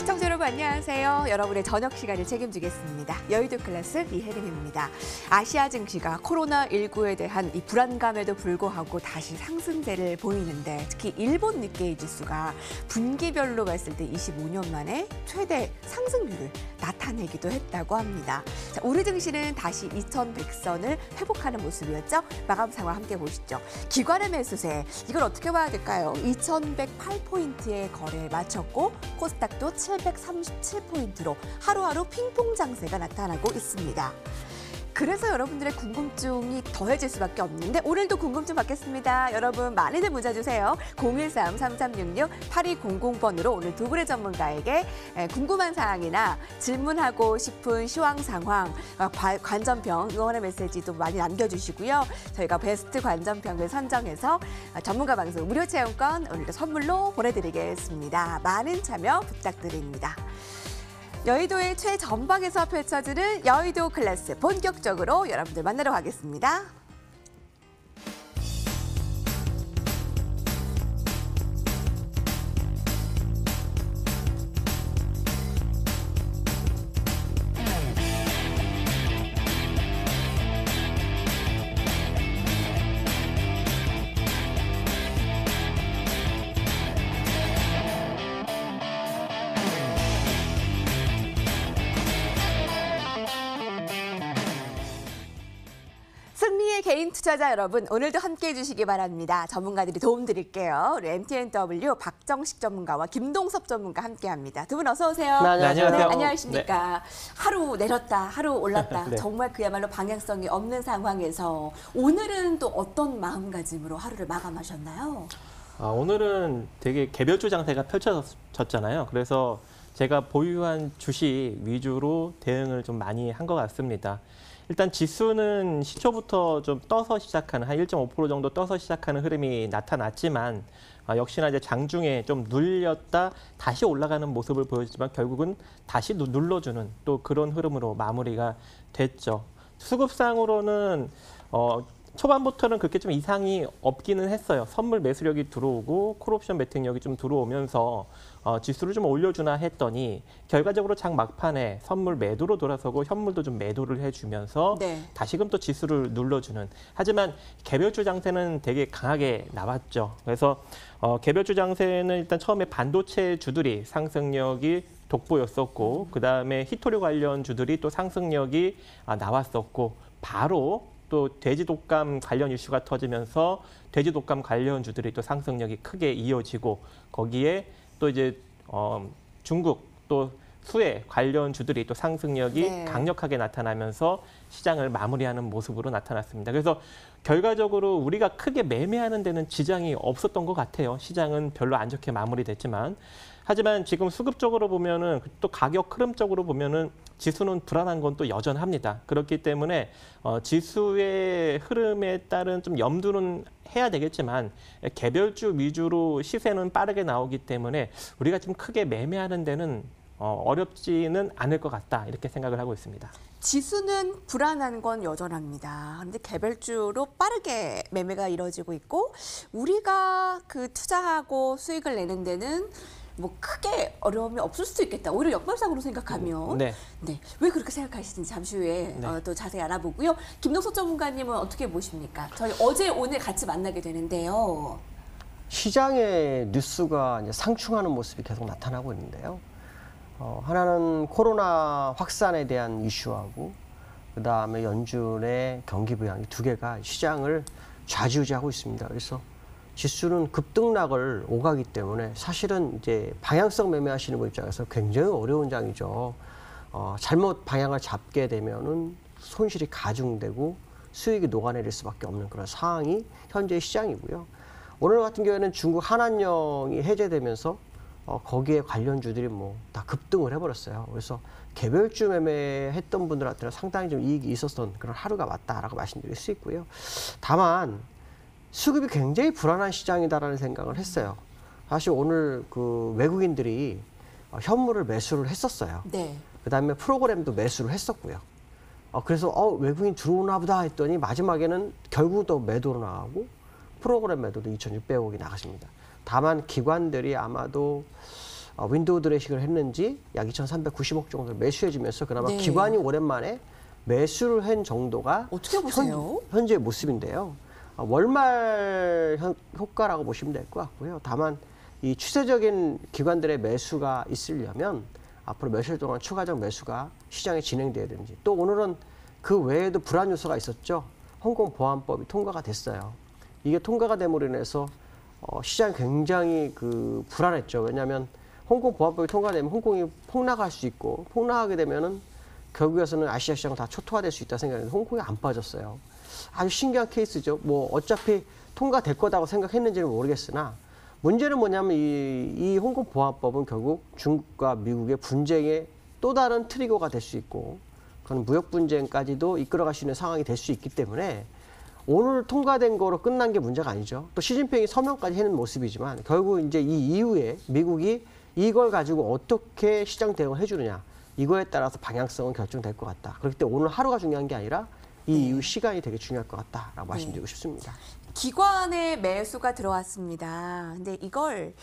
시청자 여러분 안녕하세요. 여러분의 저녁 시간을 책임지겠습니다. 여의도 클래스 이혜림입니다. 아시아 증시가 코로나19에 대한 이 불안감에도 불구하고 다시 상승세를 보이는데 특히 일본 니케이 지수가 분기별로 봤을 때 25년 만에 최대 상승률을 나타내기도 했다고 합니다. 자, 우리 증시는 다시 2100선을 회복하는 모습이었죠. 마감 상황 함께 보시죠. 기관의 매수세, 이걸 어떻게 봐야 될까요? 2108포인트의 거래에 마쳤고 코스닥도 737포인트로 하루하루 핑퐁 장세가 나타나고 있습니다. 그래서 여러분들의 궁금증이 더해질 수밖에 없는데 오늘도 궁금증 받겠습니다. 여러분 많이들 문자 주세요. 013-3366-8200번으로 오늘 두 분의 전문가에게 궁금한 사항이나 질문하고 싶은 시황 상황, 관전평, 응원의 메시지도 많이 남겨주시고요. 저희가 베스트 관전평을 선정해서 전문가 방송 무료 체험권 오늘도 선물로 보내드리겠습니다. 많은 참여 부탁드립니다. 여의도의 최전방에서 펼쳐지는 여의도 클래스 본격적으로 여러분들 만나러 가겠습니다. 승리의 개인 투자자 여러분, 오늘도 함께해 주시기 바랍니다. 전문가들이 도움 드릴게요. 우리 MTNW 박정식 전문가와 김동섭 전문가 함께합니다. 두 분 어서 오세요. 네, 안녕하세요. 네, 안녕하십니까. 네. 하루 내렸다, 하루 올랐다. 네. 정말 그야말로 방향성이 없는 상황에서 오늘은 또 어떤 마음가짐으로 하루를 마감하셨나요? 오늘은 되게 개별주 장세가 펼쳐졌잖아요. 그래서 제가 보유한 주식 위주로 대응을 좀 많이 한 것 같습니다. 일단 지수는 시초부터 좀 떠서 시작하는, 한 1.5% 정도 떠서 시작하는 흐름이 나타났지만 역시나 이제 장중에 좀 눌렸다 다시 올라가는 모습을 보여주지만 결국은 다시 눌러주는 또 그런 흐름으로 마무리가 됐죠. 수급상으로는 초반부터는 그렇게 좀 이상이 없기는 했어요. 선물 매수력이 들어오고 콜옵션 매팅력이 좀 들어오면서 지수를 좀 올려주나 했더니 결과적으로 장 막판에 선물 매도로 돌아서고 현물도 좀 매도를 해주면서 다시금 또 지수를 눌러주는. 하지만 개별주 장세는 되게 강하게 나왔죠. 그래서 개별주 장세는 일단 처음에 반도체 주들이 상승력이 돋보였었고 그다음에 히토류 관련 주들이 또 상승력이 나왔었고 바로 또 돼지 독감 관련 이슈가 터지면서 돼지 독감 관련주들이 또 상승력이 크게 이어지고 거기에 또 이제 중국 또 수혜 관련주들이 또 상승력이 강력하게 나타나면서 시장을 마무리하는 모습으로 나타났습니다. 그래서 결과적으로 우리가 크게 매매하는 데는 지장이 없었던 것 같아요. 시장은 별로 안 좋게 마무리됐지만. 하지만 지금 수급적으로 보면은 또 가격 흐름적으로 보면은 지수는 불안한 건 또 여전합니다. 그렇기 때문에 지수의 흐름에 따른 좀 염두는 해야 되겠지만 개별주 위주로 시세는 빠르게 나오기 때문에 우리가 좀 크게 매매하는 데는 어렵지는 않을 것 같다 이렇게 생각을 하고 있습니다. 지수는 불안한 건 여전합니다. 그런데 개별주로 빠르게 매매가 이루어지고 있고 우리가 그 투자하고 수익을 내는 데는 뭐 크게 어려움이 없을 수도 있겠다. 오히려 역발상으로 생각하면 네. 왜 그렇게 생각하시는지 잠시 후에 또 자세히 알아보고요. 김동섭 전문가님은 어떻게 보십니까? 저희 어제 오늘 같이 만나게 되는데요. 시장의 뉴스가 이제 상충하는 모습이 계속 나타나고 있는데요. 하나는 코로나 확산에 대한 이슈하고 그다음에 연준의 경기 부양 이 두 개가 시장을 좌지우지하고 있습니다. 그래서 지수는 급등락을 오가기 때문에 사실은 이제 방향성 매매하시는 분 입장에서 굉장히 어려운 장이죠. 잘못 방향을 잡게 되면은 손실이 가중되고 수익이 녹아내릴 수밖에 없는 그런 상황이 현재 시장이고요. 오늘 같은 경우에는 중국 한한령이 해제되면서 거기에 관련주들이 뭐 다 급등을 해버렸어요. 그래서 개별주 매매했던 분들한테는 상당히 좀 이익이 있었던 그런 하루가 맞다라고 말씀드릴 수 있고요. 다만 수급이 굉장히 불안한 시장이다라는 생각을 했어요. 사실 오늘 그 외국인들이 현물을 매수를 했었어요. 그다음에 프로그램도 매수를 했었고요. 그래서 외국인 들어오나 보다 했더니 마지막에는 결국 또 매도로 나가고 프로그램 매도도 2,600억이 나가십니다. 다만 기관들이 아마도 윈도우 드레싱을 했는지 약 2,390억 정도를 매수해주면서 그나마 네. 기관이 오랜만에 매수를 한 정도가 어떻게 보세요? 현재의 모습인데요. 월말 효과라고 보시면 될 것 같고요. 다만 이 추세적인 기관들의 매수가 있으려면 앞으로 며칠 동안 추가적 매수가 시장에 진행돼야 되는지, 또 오늘은 그 외에도 불안 요소가 있었죠. 홍콩 보안법이 통과가 됐어요. 이게 통과가 됨으로 인해서 시장이 굉장히 불안했죠. 왜냐하면 홍콩 보안법이 통과되면 홍콩이 폭락할 수 있고, 폭락하게 되면은 결국에서는 아시아 시장은 다 초토화될 수 있다 생각했는데 홍콩이 안 빠졌어요. 아주 신기한 케이스죠. 뭐 어차피 통과될 거다고 생각했는지는 모르겠으나, 문제는 뭐냐면 이 홍콩 보안법은 결국 중국과 미국의 분쟁의 또 다른 트리거가 될 수 있고, 그건 무역 분쟁까지도 이끌어갈 수 있는 상황이 될 수 있기 때문에 오늘 통과된 거로 끝난 게 문제가 아니죠. 또 시진핑이 서명까지 하는 모습이지만 결국 이제 이 이후에 미국이 이걸 가지고 어떻게 시장 대응을 해주느냐, 이거에 따라서 방향성은 결정될 것 같다. 그렇기 때문에 오늘 하루가 중요한 게 아니라 이 이후 시간이 되게 중요할 것 같다라고 말씀드리고 싶습니다. 기관의 매수가 들어왔습니다. 근데 이걸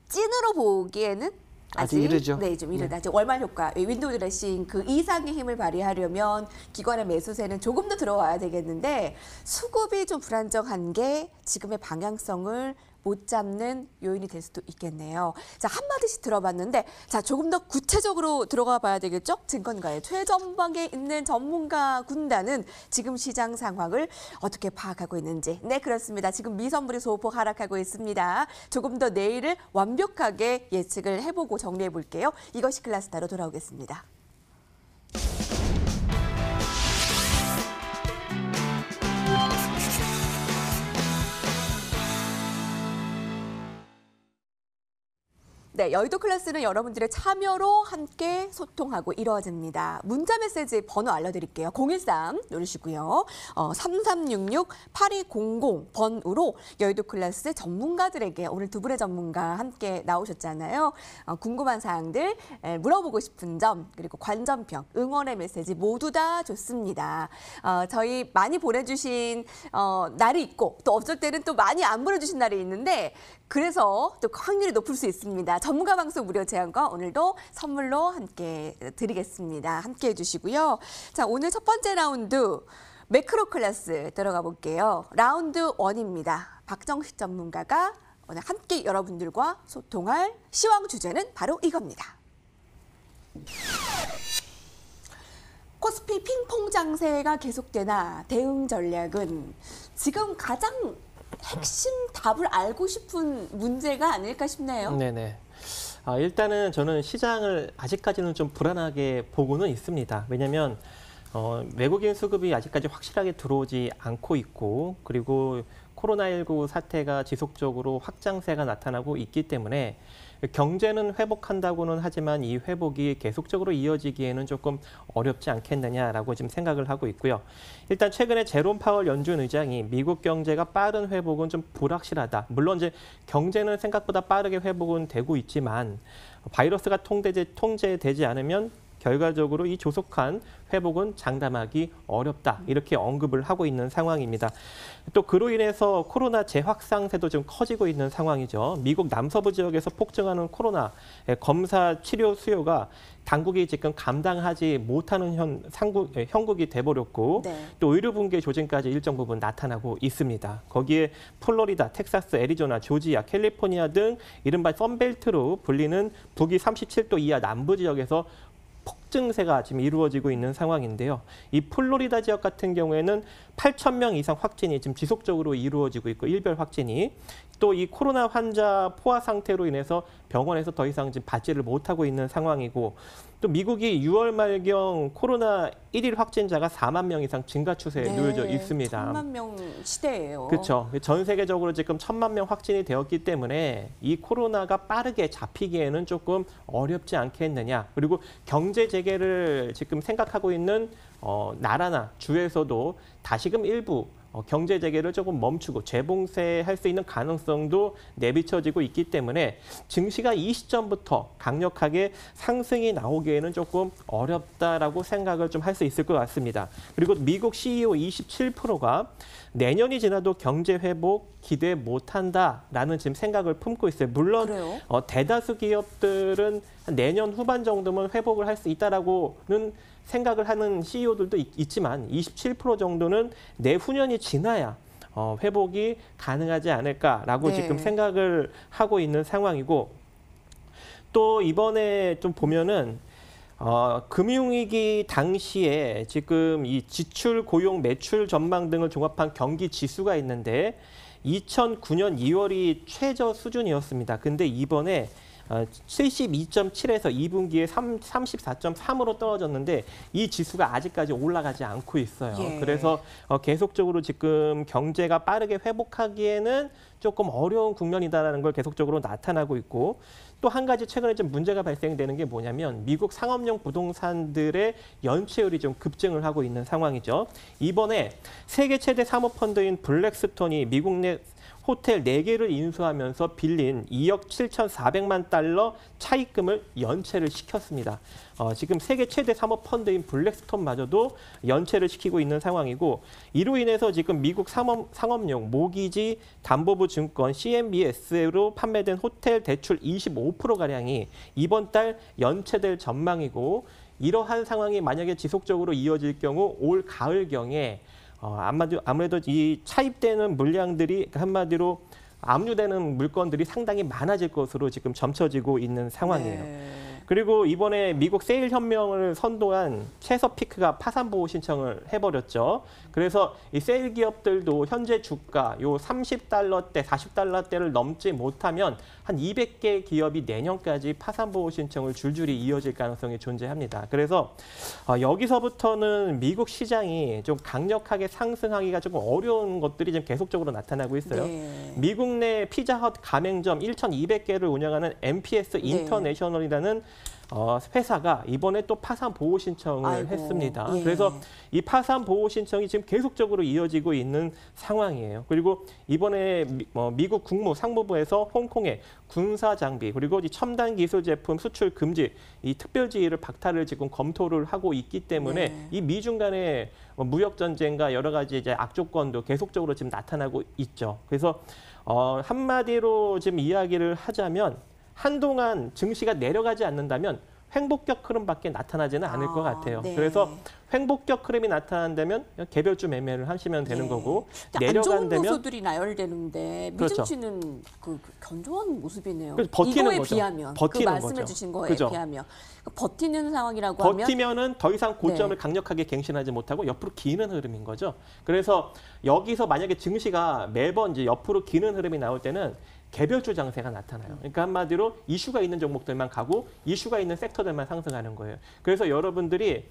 찐으로 보기에는 아직 이르죠. 네, 좀 이르다. 아직 월말 효과, 윈도우 드레싱 그 이상의 힘을 발휘하려면 기관의 매수세는 조금 더 들어와야 되겠는데, 수급이 좀 불안정한 게 지금의 방향성을 못 잡는 요인이 될 수도 있겠네요. 자, 한마디씩 들어봤는데, 자, 조금 더 구체적으로 들어가 봐야 되겠죠? 증권가의 최전방에 있는 전문가 군단은 지금 시장 상황을 어떻게 파악하고 있는지. 네, 그렇습니다. 지금 미선물이 소폭 하락하고 있습니다. 조금 더 내일을 완벽하게 예측을 해보고 정리해 볼게요. 이것이 클라스타로 돌아오겠습니다. 네, 여의도 클래스는 여러분들의 참여로 함께 소통하고 이루어집니다. 문자 메시지 번호 알려드릴게요. 013 누르시고요. 3366-8200 번으로 여의도 클래스 전문가들에게, 오늘 두 분의 전문가 함께 나오셨잖아요. 궁금한 사항들, 물어보고 싶은 점, 그리고 관전평, 응원의 메시지 모두 다 좋습니다. 저희 많이 보내주신 날이 있고, 또 어쩔 때는 또 많이 안 보내주신 날이 있는데, 그래서 또 확률이 높을 수 있습니다. 전문가 방송 무료 제한과 오늘도 선물로 함께 드리겠습니다. 함께 해주시고요. 자, 오늘 첫 번째 라운드 매크로 클래스 들어가 볼게요. 라운드 1입니다. 박정식 전문가가 오늘 함께 여러분들과 소통할 시황 주제는 바로 이겁니다. 코스피 핑퐁 장세가 계속되나 대응 전략은 지금 가장 핵심 답을 알고 싶은 문제가 아닐까 싶네요. 네네. 일단은 저는 시장을 아직까지는 좀 불안하게 보고는 있습니다. 왜냐하면 외국인 수급이 아직까지 확실하게 들어오지 않고 있고, 그리고 코로나19 사태가 지속적으로 확장세가 나타나고 있기 때문에 경제는 회복한다고는 하지만 이 회복이 계속적으로 이어지기에는 조금 어렵지 않겠느냐라고 지금 생각을 하고 있고요. 일단 최근에 제롬 파월 연준 의장이 미국 경제가 빠른 회복은 좀 불확실하다. 물론 이제 경제는 생각보다 빠르게 회복은 되고 있지만 바이러스가 통제되지 않으면 결과적으로 이 조속한 회복은 장담하기 어렵다. 이렇게 언급을 하고 있는 상황입니다. 또 그로 인해서 코로나 재확산세도 좀 커지고 있는 상황이죠. 미국 남서부 지역에서 폭증하는 코로나 검사 치료 수요가 당국이 지금 감당하지 못하는 형국이 돼버렸고, 네. 또 의료 붕괴 조짐까지 일정 부분 나타나고 있습니다. 거기에 플로리다, 텍사스, 애리조나, 조지아, 캘리포니아 등 이른바 썬벨트로 불리는 북위 37도 이하 남부 지역에서 폭증세가 지금 이루어지고 있는 상황인데요. 이 플로리다 지역 같은 경우에는 8,000명 이상 확진이 지금 지속적으로 이루어지고 있고, 일별 확진이. 또 이 코로나 환자 포화 상태로 인해서 병원에서 더 이상 지금 받지를 못하고 있는 상황이고, 또 미국이 6월 말경 코로나 1일 확진자가 4만 명 이상 증가 추세에 놓여져 있습니다. 1,000만 명 시대예요. 그렇죠. 전 세계적으로 지금 1,000만 명 확진이 되었기 때문에 이 코로나가 빠르게 잡히기에는 조금 어렵지 않겠느냐. 그리고 경제 재개를 지금 생각하고 있는 나라나 주에서도 다시금 일부 경제 재개를 조금 멈추고 재봉쇄할 수 있는 가능성도 내비쳐지고 있기 때문에 증시가 이 시점부터 강력하게 상승이 나오기에는 조금 어렵다라고 생각을 좀 할 수 있을 것 같습니다. 그리고 미국 CEO 27%가 내년이 지나도 경제 회복 기대 못한다라는 지금 생각을 품고 있어요. 물론 대다수 기업들은 내년 후반 정도면 회복을 할 수 있다라고는 생각을 하는 CEO들도 있지만 27% 정도는 내후년이 지나야 회복이 가능하지 않을까라고 지금 생각을 하고 있는 상황이고 또 이번에 좀 보면은 금융위기 당시에 지금 이 지출, 고용, 매출 전망 등을 종합한 경기 지수가 있는데 2009년 2월이 최저 수준이었습니다. 근데 이번에 72.7에서 2분기에 34.3으로 떨어졌는데 이 지수가 아직까지 올라가지 않고 있어요. 그래서 계속적으로 지금 경제가 빠르게 회복하기에는 조금 어려운 국면이다라는 걸 계속적으로 나타나고 있고 또 한 가지 최근에 좀 문제가 발생되는 게 뭐냐면 미국 상업용 부동산들의 연체율이 좀 급증을 하고 있는 상황이죠. 이번에 세계 최대 사모펀드인 블랙스톤이 미국 내 호텔 4개를 인수하면서 빌린 2억 7,400만 달러 차입금을 연체를 시켰습니다. 지금 세계 최대 사모펀드인 블랙스톤마저도 연체를 시키고 있는 상황이고 이로 인해서 지금 미국 상업용 모기지 담보부 증권 CMBS로 판매된 호텔 대출 25%가량이 이번 달 연체될 전망이고 이러한 상황이 만약에 지속적으로 이어질 경우 올 가을경에 아무래도 이 차입되는 물량들이 한마디로 압류되는 물건들이 상당히 많아질 것으로 지금 점쳐지고 있는 상황이에요. 그리고 이번에 미국 세일 현명을 선도한 채서피크가 파산 보호 신청을 해버렸죠. 그래서 이 세일 기업들도 현재 주가 요 30달러대, 40달러대를 넘지 못하면 한 200개 기업이 내년까지 파산 보호 신청을 줄줄이 이어질 가능성이 존재합니다. 그래서 여기서부터는 미국 시장이 좀 강력하게 상승하기가 조금 어려운 것들이 지금 계속적으로 나타나고 있어요. 미국 내 피자헛 가맹점 1,200개를 운영하는 MPS 인터내셔널이라는 회사가 이번에 또 파산 보호 신청을 했습니다. 그래서 이 파산 보호 신청이 지금 계속적으로 이어지고 있는 상황이에요. 그리고 이번에 미국 상무부에서 홍콩에 군사 장비 그리고 이 첨단 기술 제품 수출 금지 이 특별 지위를 박탈을 지금 검토를 하고 있기 때문에 이 미중 간의 무역 전쟁과 여러 가지 이제 악조건도 계속적으로 지금 나타나고 있죠. 그래서 한마디로 지금 이야기를 하자면 한동안 증시가 내려가지 않는다면 횡보격 흐름밖에 나타나지는 않을 것 같아요. 그래서 횡보격 흐름이 나타난다면 개별주 매매를 하시면 되는 거고 내려간다면 안 좋은 요소들이 나열되는데 미증시는 그 견조한 모습이네요. 버티는 이거에 거죠. 비하면 버티는 그 말씀해 거죠. 주신 거에 비하면 버티는 상황이라고 하면 버티면은 더 이상 고점을 강력하게 갱신하지 못하고 옆으로 기는 흐름인 거죠. 그래서 여기서 만약에 증시가 매번 이제 옆으로 기는 흐름이 나올 때는 개별주 장세가 나타나요. 그러니까 한마디로 이슈가 있는 종목들만 가고 이슈가 있는 섹터들만 상승하는 거예요. 그래서 여러분들이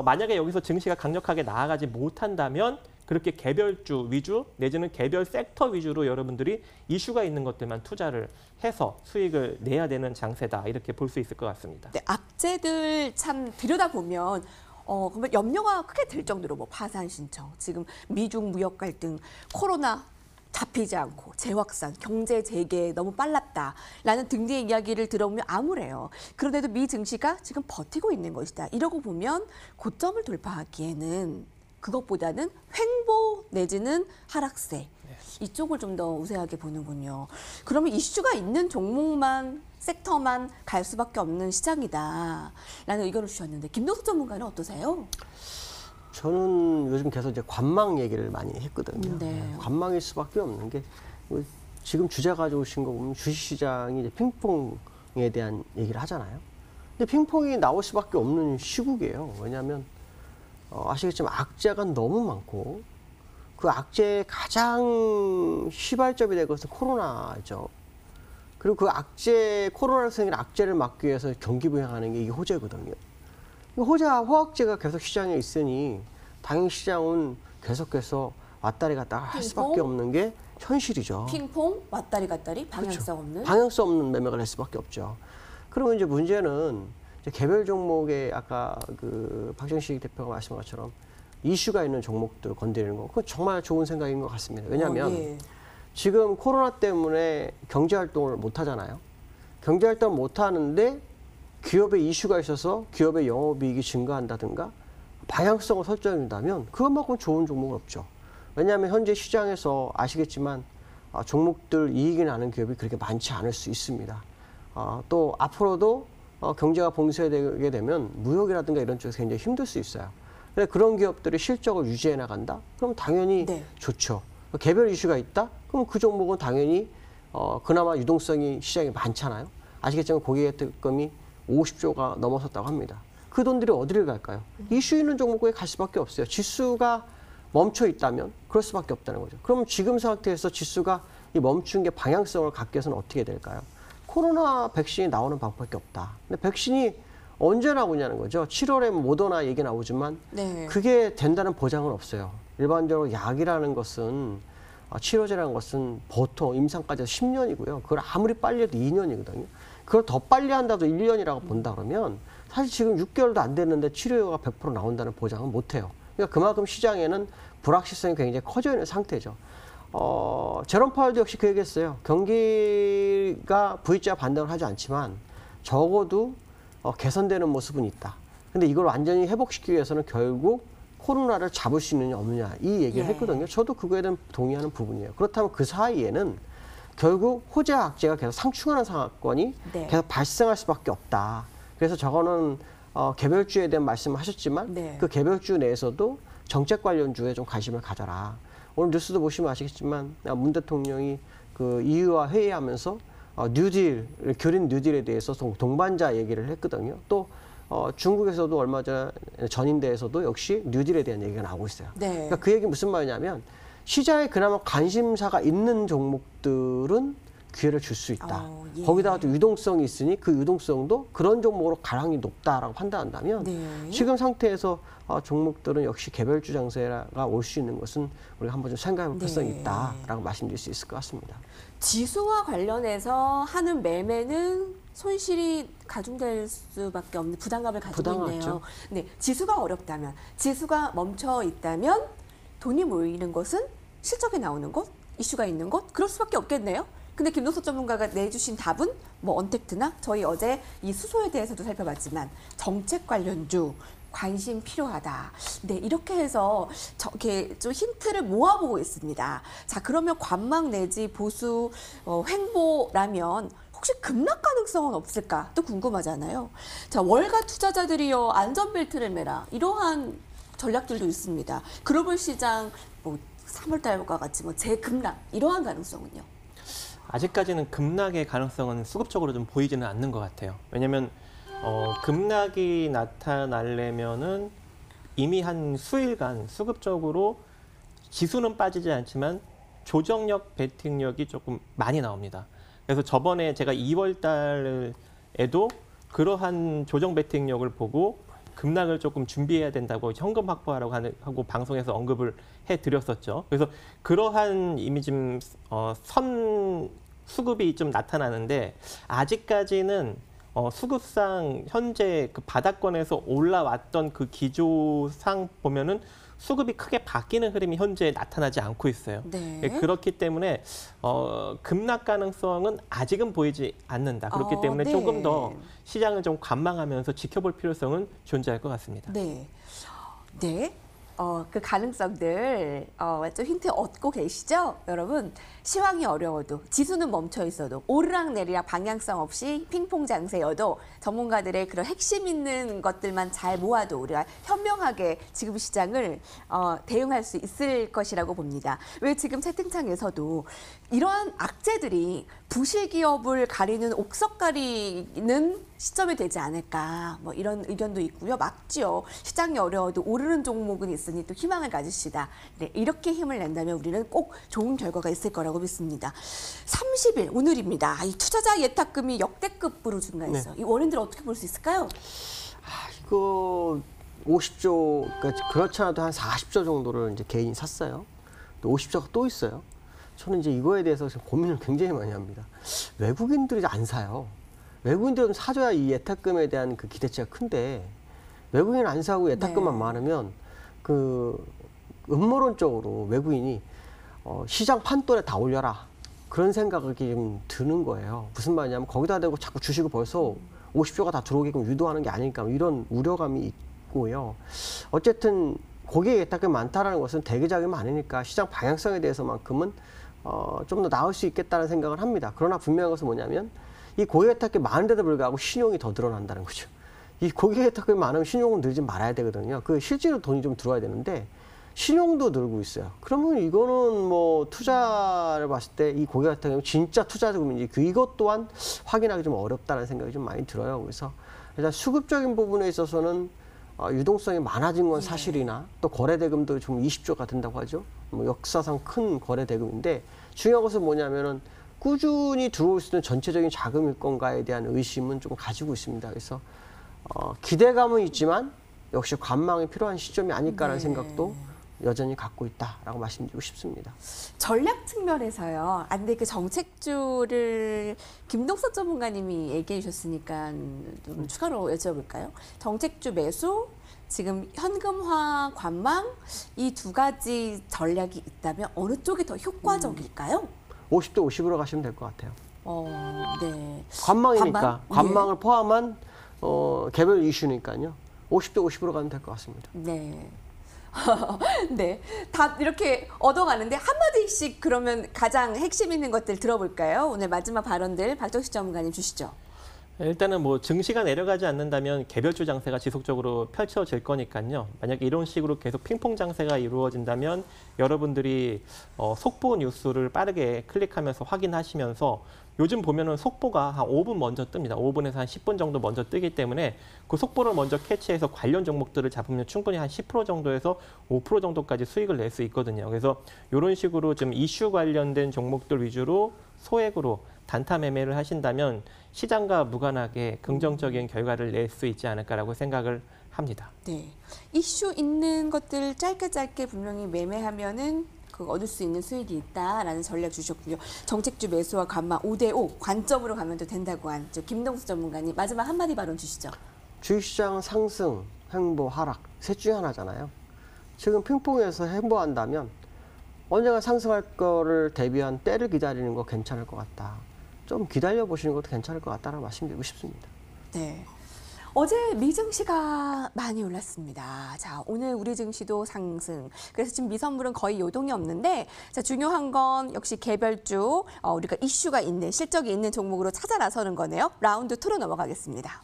만약에 여기서 증시가 강력하게 나아가지 못한다면 그렇게 개별주 위주 내지는 개별 섹터 위주로 여러분들이 이슈가 있는 것들만 투자를 해서 수익을 내야 되는 장세다. 이렇게 볼 수 있을 것 같습니다. 악재들 참 들여다보면 그러면 염려가 크게 될 정도로 뭐 파산 신청, 지금 미중 무역 갈등, 코로나 잡히지 않고 재확산, 경제 재개 너무 빨랐다라는 등등의 이야기를 들어보면 암울해요. 그런데도 미 증시가 지금 버티고 있는 것이다. 이러고 보면 고점을 돌파하기에는 그것보다는 횡보 내지는 하락세 이쪽을 좀 더 우세하게 보는군요. 그러면 이슈가 있는 종목만 섹터만 갈 수밖에 없는 시장이다라는 의견을 주셨는데 김동숙 전문가는 어떠세요? 저는 요즘 계속 이제 관망 얘기를 많이 했거든요. 관망일 수밖에 없는 게 지금 주제 가져오신 거 보면 주식시장이 이제 핑퐁에 대한 얘기를 하잖아요. 근데 핑퐁이 나올 수밖에 없는 시국이에요. 왜냐하면 아시겠지만 악재가 너무 많고 그 악재의 가장 휘발점이 될 것은 코로나죠. 그리고 그 코로나로 생긴 악재를 막기 위해서 경기 부양하는 게 이게 호재거든요. 호황제가 계속 시장에 있으니 당연히 시장은 계속해서 왔다리 갔다 할 수밖에 없는 게 현실이죠. 핑퐁 왔다리 갔다리 방향성 없는 방향성 없는 매매를 할 수밖에 없죠. 그러면 이제 문제는 이제 개별 종목의 아까 그 박정식 대표가 말씀한 것처럼 이슈가 있는 종목들을 건드리는 거, 그건 정말 좋은 생각인 것 같습니다. 왜냐하면 예. 지금 코로나 때문에 경제 활동을 못 하잖아요. 경제 활동을 못 하는데 기업에 이슈가 있어서 기업의 영업이익이 증가한다든가 방향성을 설정한다면 그것만큼 좋은 종목은 없죠. 왜냐하면 현재 시장에서 아시겠지만 종목들 이익이 나는 기업이 그렇게 많지 않을 수 있습니다. 또 앞으로도 경제가 봉쇄되게 되면 무역이라든가 이런 쪽에서 굉장히 힘들 수 있어요. 그런 기업들이 실적을 유지해 나간다? 그럼 당연히 네. 좋죠. 개별 이슈가 있다? 그럼 그 종목은 당연히 그나마 유동성이 시장에 많잖아요. 아시겠지만 고객혜택금이 50조가 넘어섰다고 합니다. 그 돈들이 어디를 갈까요? 이슈 있는 종목에 갈 수밖에 없어요. 지수가 멈춰 있다면 그럴 수밖에 없다는 거죠. 그럼 지금 상태에서 지수가 이 멈춘 게 방향성을 갖기 위해서는 어떻게 될까요? 코로나 백신이 나오는 방법밖에 없다. 근데 백신이 언제 나오냐는 거죠. 7월에 모더나 얘기 나오지만 네. 그게 된다는 보장은 없어요. 일반적으로 약이라는 것은 치료제라는 것은 보통 임상까지 10년이고요. 그걸 아무리 빨리 해도 2년이거든요. 그걸 더 빨리 한다도 1년이라고 본다 그러면 사실 지금 6개월도 안 됐는데 치료가 100% 나온다는 보장은 못해요. 그러니까 그만큼 시장에는 불확실성이 굉장히 커져 있는 상태죠. 제롬 파월도 역시 그 얘기했어요. 경기가 V자 반등을 하지 않지만 적어도 개선되는 모습은 있다. 근데 이걸 완전히 회복시키기 위해서는 결국 코로나를 잡을 수 있느냐 없느냐 이 얘기를 했거든요. 저도 그거에 대한 동의하는 부분이에요. 그렇다면 그 사이에는 결국 호재 악재가 계속 상충하는 사건이 네. 계속 발생할 수밖에 없다. 그래서 저거는 개별주에 대한 말씀을 하셨지만 네. 그 개별주 내에서도 정책 관련주에 좀 관심을 가져라. 오늘 뉴스도 보시면 아시겠지만 문 대통령이 그 EU와 회의하면서 뉴딜, 교린 뉴딜에 대해서 동반자 얘기를 했거든요. 또 중국에서도 얼마 전인대에서도 역시 뉴딜에 대한 얘기가 나오고 있어요. 네. 그러니까 그 얘기 무슨 말이냐면 시장에 그나마 관심사가 있는 종목들은 기회를 줄 수 있다. 예. 거기다가 또 유동성이 있으니 그 유동성도 그런 종목으로 가능이 높다라고 판단한다면 네. 지금 상태에서 종목들은 역시 개별주 장세가 올 수 있는 것은 우리가 한번 좀 생각해볼 필요성이 네. 있다라고 말씀드릴 수 있을 것 같습니다. 지수와 관련해서 하는 매매는 손실이 가중될 수밖에 없는 부담감을 가지고 있네요. 부담감죠. 네, 지수가 어렵다면, 지수가 멈춰 있다면 돈이 모이는 것은 실적이 나오는 것, 이슈가 있는 것, 그럴 수밖에 없겠네요. 근데 김동석 전문가가 내주신 답은 뭐 언택트나 저희 어제 이 수소에 대해서도 살펴봤지만 정책 관련주 관심 필요하다. 네, 이렇게 해서 이렇게 좀 힌트를 모아보고 있습니다. 자, 그러면 관망 내지 보수 횡보라면 혹시 급락 가능성은 없을까? 또 궁금하잖아요. 자, 월가 투자자들이요 안전벨트를 매라 이러한 전략들도 있습니다. 글로벌 시장 뭐 3월달과 같이 뭐 재급락 이러한 가능성은요? 아직까지는 급락의 가능성은 수급적으로 좀 보이지는 않는 것 같아요. 왜냐하면 급락이 나타나려면은 이미 한 수일간 수급적으로 지수는 빠지지 않지만 조정력, 베팅력이 조금 많이 나옵니다. 그래서 저번에 제가 2월 달에도 그러한 조정 베팅력을 보고 급락을 조금 준비해야 된다고 현금 확보하라고 하고 방송에서 언급을 해드렸었죠. 그래서 그러한 이미 좀 선 수급이 좀 나타나는데 아직까지는 수급상 현재 그 바닥권에서 올라왔던 그 기조상 보면은 수급이 크게 바뀌는 흐름이 현재 나타나지 않고 있어요. 네. 그렇기 때문에 급락 가능성은 아직은 보이지 않는다. 그렇기 때문에 네. 조금 더 시장을 좀 관망하면서 지켜볼 필요성은 존재할 것 같습니다. 네. 네. 그 가능성들 좀 힌트 얻고 계시죠? 여러분, 시황이 어려워도 지수는 멈춰 있어도 오르락 내리락 방향성 없이 핑퐁 장세여도 전문가들의 그런 핵심 있는 것들만 잘 모아도 우리가 현명하게 지금 시장을 대응할 수 있을 것이라고 봅니다. 왜 지금 채팅창에서도 이러한 악재들이 부실 기업을 가리는 옥석 가리는 시점이 되지 않을까 뭐 이런 의견도 있고요. 맞죠. 시장이 어려워도 오르는 종목은 있으니 또 희망을 가지시다. 네, 이렇게 힘을 낸다면 우리는 꼭 좋은 결과가 있을 거라고 믿습니다. 30일 오늘입니다. 이 투자자 예탁금이 역대급으로 증가했어요. 이 원인들 어떻게 볼 수 있을까요? 이거 50조, 그러니까 그렇지 않아도 한 40조 정도를 이제 개인이 샀어요. 또 50조가 또 있어요. 저는 이제 이거에 대해서 지금 고민을 굉장히 많이 합니다. 외국인들이 안 사요. 외국인들은 사줘야 이 예탁금에 대한 그 기대치가 큰데 외국인 안 사고 예탁금만 많으면 그 음모론적으로 외국인이 시장 판돈에 다 올려라. 그런 생각이 좀 드는 거예요. 무슨 말이냐면 거기다 대고 자꾸 주식을 벌써 50조가 다 들어오게끔 유도하는 게 아닐까 이런 우려감이 있고요. 어쨌든 고객의 예탁금이 많다라는 것은 대기자금이 많으니까 시장 방향성에 대해서만큼은 좀 더 나을 수 있겠다는 생각을 합니다. 그러나 분명한 것은 뭐냐면 이 고객 예탁금이 많은데도 불구하고 신용이 더 늘어난다는 거죠. 이 고객 예탁금이 많으면 신용은 늘지 말아야 되거든요. 그 실제로 돈이 좀 들어와야 되는데 신용도 늘고 있어요. 그러면 이거는 뭐 투자를 봤을 때 이 고객 예탁금이 진짜 투자 자금인지 이것 또한 확인하기 좀 어렵다는 생각이 좀 많이 들어요. 그래서 일단 수급적인 부분에 있어서는 유동성이 많아진 건 사실이나 또 거래대금도 좀 20조가 된다고 하죠. 뭐 역사상 큰 거래대금인데 중요한 것은 뭐냐면은 꾸준히 들어올 수 있는 전체적인 자금일 건가에 대한 의심은 좀 가지고 있습니다. 그래서 기대감은 있지만 역시 관망이 필요한 시점이 아닐까라는 생각도 여전히 갖고 있다라고 말씀드리고 싶습니다. 전략 측면에서요. 근데 그 정책주를 김동석 전문가님이 얘기해 주셨으니까 좀 추가로 여쭤볼까요? 정책주 매수, 지금 현금화, 관망 이 두 가지 전략이 있다면 어느 쪽이 더 효과적일까요? 50대 50으로 가시면 될 것 같아요. 네. 관망이니까 관망? 관망을 포함한 개별 이슈니까요. 50대 50으로 가면 될 것 같습니다. 네. 네. 다 이렇게 얻어가는데 한마디씩 그러면 가장 핵심 있는 것들 들어볼까요? 오늘 마지막 발언들 박정식 전문가님 주시죠. 일단은 뭐 증시가 내려가지 않는다면 개별주 장세가 지속적으로 펼쳐질 거니까요. 만약에 이런 식으로 계속 핑퐁 장세가 이루어진다면 여러분들이 속보 뉴스를 빠르게 클릭하면서 확인하시면서 요즘 보면은 속보가 한 5분 먼저 뜹니다. 5분에서 한 10분 정도 먼저 뜨기 때문에 그 속보를 먼저 캐치해서 관련 종목들을 잡으면 충분히 한 10% 정도에서 5% 정도까지 수익을 낼 수 있거든요. 그래서 이런 식으로 좀 이슈 관련된 종목들 위주로 소액으로 단타 매매를 하신다면 시장과 무관하게 긍정적인 결과를 낼 수 있지 않을까라고 생각을 합니다. 네. 이슈 있는 것들 짧게 분명히 매매하면은 얻을 수 있는 수익이 있다라는 전략 주셨고요. 정책주 매수와 관망 5대5 관점으로 가면 또 된다고 한 김동수 전문가님 마지막 한마디 발언 주시죠. 주식시장 상승, 횡보, 하락 셋 중에 하나잖아요. 지금 핑퐁에서 횡보한다면 언젠가 상승할 거를 대비한 때를 기다리는 거 괜찮을 것 같다. 좀 기다려 보시는 것도 괜찮을 것 같다는 말씀드리고 싶습니다. 네. 어제 미 증시가 많이 올랐습니다. 자, 오늘 우리 증시도 상승. 그래서 지금 미선물은 거의 요동이 없는데, 자, 중요한 건 역시 개별주, 우리가 이슈가 있는, 실적이 있는 종목으로 찾아 나서는 거네요. 라운드 2로 넘어가겠습니다.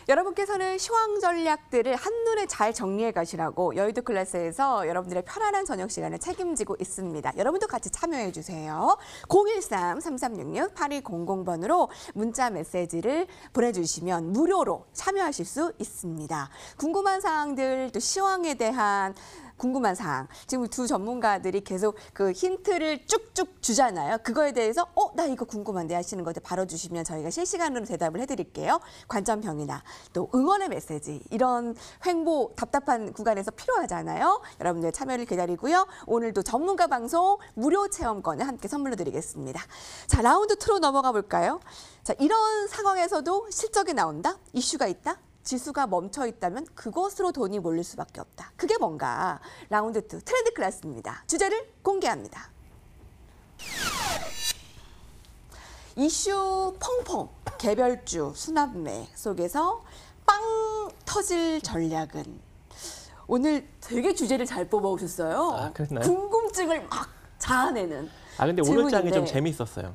여러분께서는 시황 전략들을 한눈에 잘 정리해 가시라고 여의도 클래스에서 여러분들의 편안한 저녁 시간을 책임지고 있습니다. 여러분도 같이 참여해 주세요. 013-3366-8200번으로 문자 메시지를 보내주시면 무료로 참여하실 수 있습니다. 궁금한 사항들, 또 시황에 대한 궁금한 사항, 지금 두 전문가들이 계속 그 힌트를 쭉쭉 주잖아요. 그거에 대해서 나 이거 궁금한데 하시는 것들 바로 주시면 저희가 실시간으로 대답을 해드릴게요. 관점평이나 또 응원의 메시지, 이런 횡보 답답한 구간에서 필요하잖아요. 여러분들 참여를 기다리고요. 오늘도 전문가 방송 무료 체험권을 함께 선물로 드리겠습니다. 자, 라운드 2로 넘어가 볼까요? 자, 이런 상황에서도 실적이 나온다? 이슈가 있다? 지수가 멈춰 있다면 그것으로 돈이 몰릴 수밖에 없다. 그게 뭔가? 라운드 2 트렌드 클래스입니다. 주제를 공개합니다. 이슈 펑펑 개별주 수납매 속에서 빵 터질 전략은, 오늘 되게 주제를 잘 뽑아오셨어요. 아, 그랬나요? 궁금증을 막 자아내는. 근데 오늘 장이 좀 질문인데. 재밌었어요.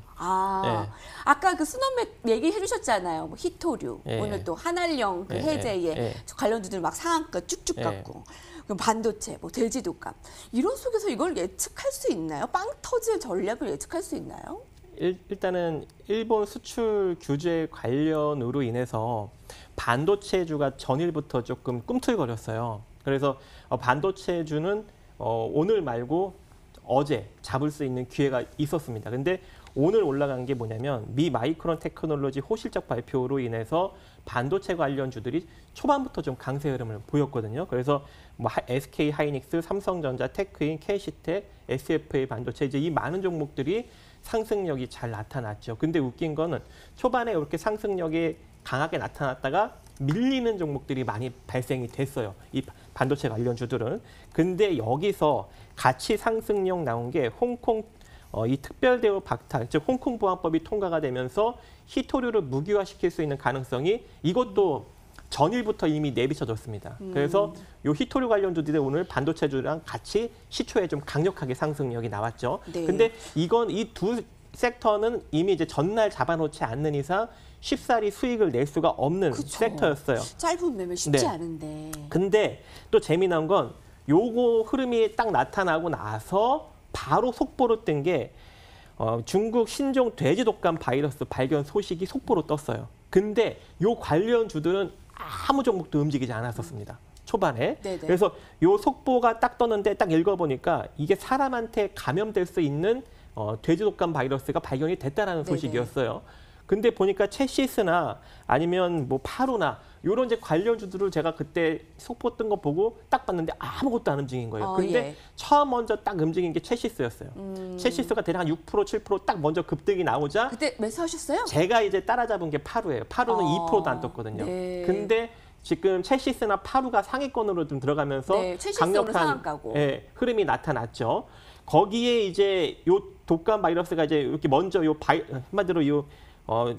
네. 아까 그 수납맥 얘기해 주셨잖아요. 뭐 히토류, 오늘 또 한알령 그 해제에 관련주들 막 상한가 쭉쭉 갔고, 그럼 반도체, 뭐 돼지독감, 이런 속에서 이걸 예측할 수 있나요? 빵 터질 전략을 예측할 수 있나요? 일단은 일본 수출 규제 관련으로 인해서 반도체주가 전일부터 조금 꿈틀거렸어요. 그래서 반도체주는 오늘 말고 어제 잡을 수 있는 기회가 있었습니다. 근데 오늘 올라간 게 뭐냐면 미 마이크론 테크놀로지 호실적 발표로 인해서 반도체 관련주들이 초반부터 좀 강세 흐름을 보였거든요. 그래서 뭐 SK 하이닉스, 삼성전자, 테크인, KC텍, SFA 반도체 이제 이 많은 종목들이 상승력이 잘 나타났죠. 근데 웃긴 거는 초반에 이렇게 상승력이 강하게 나타났다가 밀리는 종목들이 많이 발생이 됐어요. 이 반도체 관련주들은. 근데 여기서 같이 상승력 나온 게 홍콩 이 특별대우 박탈, 즉 홍콩 보안법이 통과가 되면서 희토류를 무기화시킬 수 있는 가능성이 이것도 전일부터 이미 내비쳐졌습니다. 그래서 요 희토류 관련주들이 오늘 반도체주랑 같이 시초에 좀 강력하게 상승력이 나왔죠. 네. 근데 이건 이 두 섹터는 이미 이제 전날 잡아놓지 않는 이상 쉽사리 수익을 낼 수가 없는 그쵸. 섹터였어요. 짧은 매매 쉽지 네. 않은데. 근데 또 재미난 건 요거 흐름이 딱 나타나고 나서 바로 속보로 뜬 게 중국 신종 돼지 독감 바이러스 발견 소식이 속보로 떴어요. 근데 요 관련 주들은 아무 종목도 움직이지 않았었습니다. 초반에. 네네. 그래서 요 속보가 딱 떴는데 딱 읽어보니까 이게 사람한테 감염될 수 있는 돼지 독감 바이러스가 발견이 됐다라는 네네. 소식이었어요. 근데 보니까 체시스나 아니면 뭐 파루나 요런 이제 관련주들을 제가 그때 속보 뜬 거 보고 딱 봤는데 아무것도 안 움직인 거예요. 근데 예. 처음 먼저 딱 움직인 게 체시스였어요. 체시스가 대략 한 6%, 7% 딱 먼저 급등이 나오자 그때 매수하셨어요? 제가 이제 따라잡은 게 파루예요. 파루는 2%도 안 떴거든요. 네. 근데 지금 체시스나 파루가 상위권으로 좀 들어가면서 네, 체시스 오늘 상한가고. 예, 흐름이 나타났죠. 거기에 이제 요 독감 바이러스가 이제 이렇게 먼저 한마디로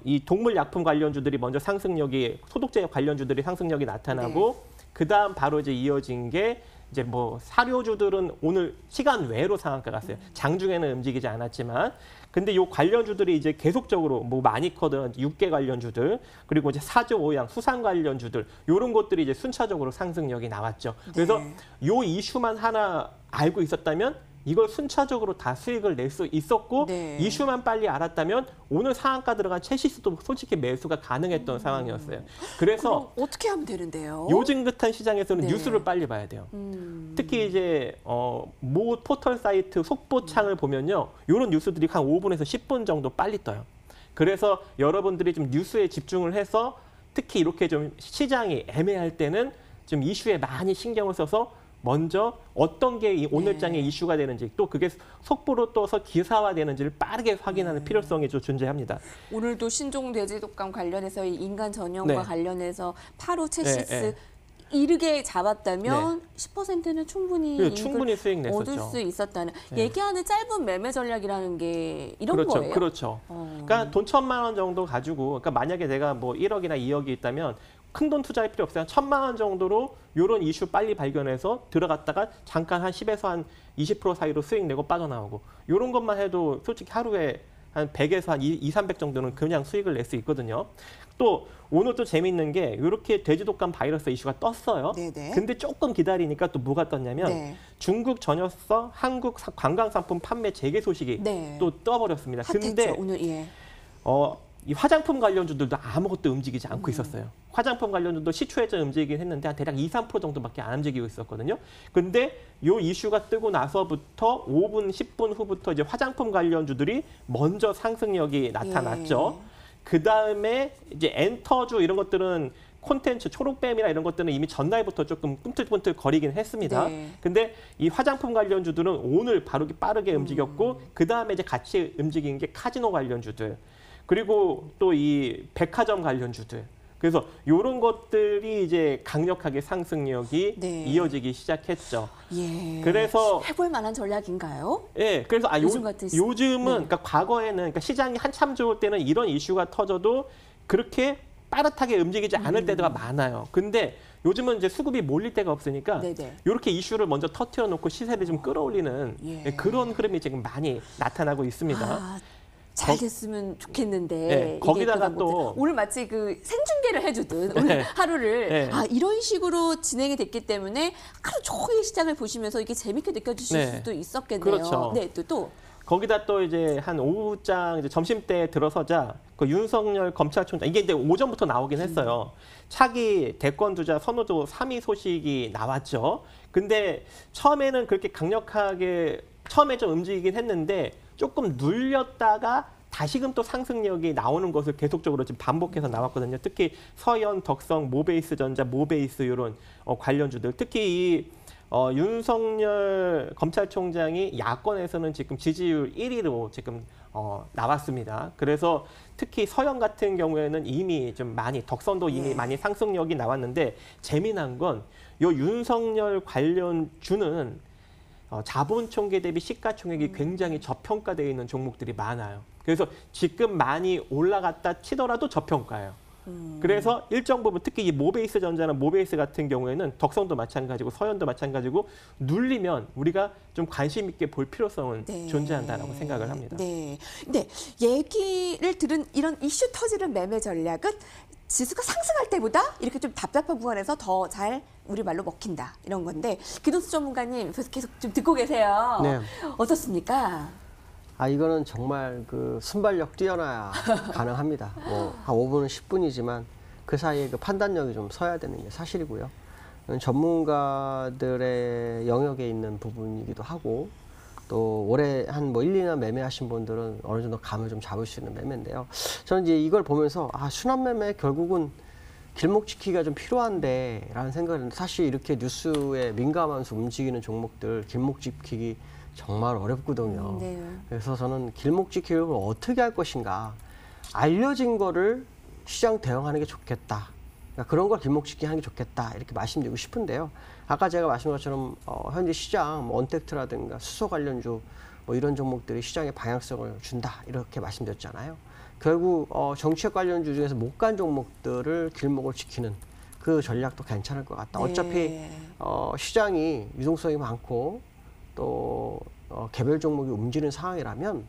이 동물 약품 관련주들이 먼저 상승력이 소독제 관련주들이 상승력이 나타나고 그다음 바로 이제 이어진 게 이제 뭐 사료주들은 오늘 시간 외로 상한가 갔어요. 장중에는 움직이지 않았지만 근데 요 관련주들이 이제 계속적으로 뭐 마니커든 육계 관련주들 그리고 이제 사조 오양 수산 관련주들 요런 것들이 이제 순차적으로 상승력이 나왔죠. 그래서 요 이슈만 하나 알고 있었다면 이걸 순차적으로 다 수익을 낼 수 있었고 네. 이슈만 빨리 알았다면 오늘 상한가 들어간 체시스도 솔직히 매수가 가능했던 상황이었어요. 그래서 그럼 어떻게 하면 되는데요? 요즘 같은 시장에서는 네. 뉴스를 빨리 봐야 돼요. 특히 이제 모 포털 사이트 속보창을 보면요. 이런 뉴스들이 한 5분에서 10분 정도 빨리 떠요. 그래서 여러분들이 좀 뉴스에 집중을 해서 특히 이렇게 좀 시장이 애매할 때는 좀 이슈에 많이 신경을 써서 먼저 어떤 게 오늘장의 이슈가 되는지 또 그게 속보로 떠서 기사화되는지를 빠르게 확인하는 필요성이 좀 존재합니다. 오늘도 신종 돼지 독감 관련해서 이 인간 전염과 네. 관련해서 파루 체시스 네. 이르게 잡았다면 10%는 충분히 네, 이익을 충분히 수익 냈었죠. 얻을 수 있었다는 네. 얘기하는 짧은 매매 전략이라는 게 이런 그렇죠, 거예요. 그렇죠. 그러니까 돈 1,000만 원 정도 가지고, 그러니까 만약에 내가 뭐 1억이나 2억이 있다면 큰 돈 투자할 필요 없어요. 1,000만 원 정도로 이런 이슈 빨리 발견해서 들어갔다가 잠깐 한 10에서 한 20% 사이로 수익 내고 빠져나오고 이런 것만 해도 솔직히 하루에 한 100에서 한 2, 300 정도는 그냥 수익을 낼 수 있거든요. 또 오늘 또 재밌는 게 이렇게 돼지 독감 바이러스 이슈가 떴어요. 네네. 근데 조금 기다리니까 또 뭐가 떴냐면 네. 중국 전혀서 한국 관광상품 판매 재개 소식이 네. 또 떠버렸습니다. 핫했죠, 근데 오늘 이 화장품 관련주들도 아무것도 움직이지 않고 있었어요. 화장품 관련주도 시초에 좀 움직이긴 했는데 한 대략 2, 3% 정도밖에 안 움직이고 있었거든요. 근데 요 이슈가 뜨고 나서부터 5분, 10분 후부터 이제 화장품 관련주들이 먼저 상승력이 나타났죠. 그 다음에 이제 엔터주 이런 것들은 콘텐츠, 초록뱀이나 이런 것들은 이미 전날부터 조금 꿈틀꿈틀 거리긴 했습니다. 네. 근데 이 화장품 관련주들은 오늘 빠르게 움직였고 그 다음에 이제 같이 움직인 게 카지노 관련주들. 그리고 또 이 백화점 관련주들. 그래서 이런 것들이 이제 강력하게 상승력이 네. 이어지기 시작했죠. 예. 그래서 해볼 만한 전략인가요? 예, 그래서 요즘 같은 요즘은 네. 그러니까 과거에는 그러니까 시장이 한참 좋을 때는 이런 이슈가 터져도 그렇게 빠릿하게 움직이지 않을 때가 많아요. 근데 요즘은 이제 수급이 몰릴 데가 없으니까 네네. 이렇게 이슈를 먼저 터뜨려 놓고 시세를 좀 끌어올리는 예. 그런 흐름이 지금 많이 나타나고 있습니다. 아, 잘 됐으면 좋겠는데 네, 이게 거기다가 또 또 오늘 마치 그 생중계를 해주듯 오늘 하루를 네. 이런 식으로 진행이 됐기 때문에 하루 종일 시장을 보시면서 이게 재밌게 느껴지실 네. 수도 있었겠네요. 그렇죠. 네, 또 거기다 또 이제 한 오후장 이제 점심 때 들어서자 그 윤석열 검찰총장 이게 이제 오전부터 나오긴 했어요. 차기 대권 주자 선호도 3위 소식이 나왔죠. 근데 처음에는 그렇게 강력하게 처음에 좀 움직이긴 했는데 조금 눌렸다가 다시금 또 상승력이 나오는 것을 계속적으로 지금 반복해서 나왔거든요. 특히 서현, 덕성, 모베이스전자, 모베이스 이런 관련주들, 특히 이 윤석열 검찰총장이 야권에서는 지금 지지율 1위로 지금 나왔습니다. 그래서 특히 서현 같은 경우에는 이미 좀 많이 덕선도 이미 많이 상승력이 나왔는데 재미난 건 요 윤석열 관련주는 자본 총계 대비 시가총액이 굉장히 저평가되어 있는 종목들이 많아요. 그래서 지금 많이 올라갔다 치더라도 저평가예요. 그래서 일정 부분 특히 이 모베이스 전자나 모베이스 같은 경우에는 덕성도 마찬가지고 서현도 마찬가지고 눌리면 우리가 좀 관심 있게 볼 필요성은 존재한다라고 생각을 합니다. 네. 근데 얘기를 들은 이런 이슈 터지는 매매 전략은 지수가 상승할 때보다 이렇게 좀 답답한 구간에서 더 잘 우리말로 먹힌다 이런 건데 기동수 전문가님 계속 좀 듣고 계세요. 네. 어떻습니까? 이거는 정말 그 순발력 뛰어나야 가능합니다. 한 5분, 10분이지만 그 사이에 그 판단력이 좀 서야 되는 게 사실이고요. 전문가들의 영역에 있는 부분이기도 하고 또 올해 한 1, 2년 매매하신 분들은 어느 정도 감을 좀 잡을 수 있는 매매인데요. 저는 이제 이걸 보면서 순환 매매 결국은 길목 지키기가 좀 필요한데 라는 생각을 했는데 사실 이렇게 뉴스에 민감하면서 움직이는 종목들 길목 지키기 정말 어렵거든요. 네. 그래서 저는 길목 지키기를 어떻게 할 것인가 알려진 거를 시장 대응하는 게 좋겠다. 그러니까 그런 걸 길목 지키기 하는 게 좋겠다 이렇게 말씀드리고 싶은데요. 아까 제가 말씀한 것처럼 현재 시장 언택트라든가 수소 관련주 이런 종목들이 시장에 방향성을 준다 이렇게 말씀드렸잖아요. 결국 정책 관련주 중에서 못 간 종목들을 길목을 지키는 그 전략도 괜찮을 것 같다. 어차피 시장이 유동성이 많고 또 개별 종목이 움직이는 상황이라면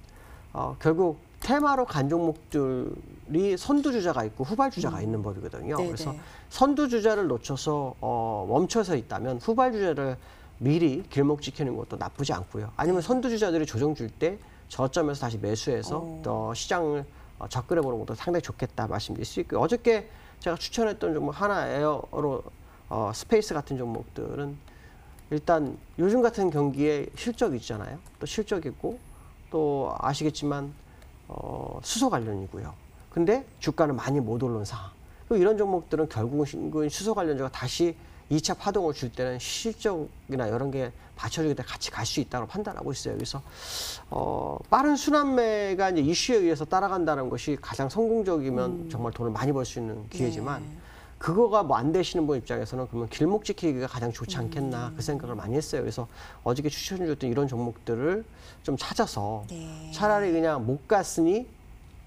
결국 테마로 간 종목들이 선두주자가 있고 후발주자가 있는 법이거든요. 그래서 선두주자를 놓쳐서 멈춰서 있다면 후발주자를 미리 길목 지키는 것도 나쁘지 않고요. 아니면 선두주자들이 조정 줄 때 저점에서 다시 매수해서 또 시장을 접근해 보는 것도 상당히 좋겠다 말씀드릴 수 있고요. 어저께 제가 추천했던 종목 하나 에어로 스페이스 같은 종목들은 일단 요즘 같은 경기에 실적이 있잖아요. 또 실적 있고 또 아시겠지만 수소 관련이고요. 근데 주가는 많이 못 오른 상황. 이런 종목들은 결국은 수소 관련주가 다시 2차 파동을 줄 때는 실적이나 이런 게 받쳐주기 때문에 같이 갈 수 있다고 판단하고 있어요. 그래서 빠른 순환매가 이제 이슈에 의해서 따라간다는 것이 가장 성공적이면 정말 돈을 많이 벌 수 있는 기회지만 그거가 안 되시는 분 입장에서는 그러면 길목 지키기가 가장 좋지 않겠나 그 생각을 많이 했어요. 그래서 어저께 추천해줬던 이런 종목들을 좀 찾아서 차라리 그냥 못 갔으니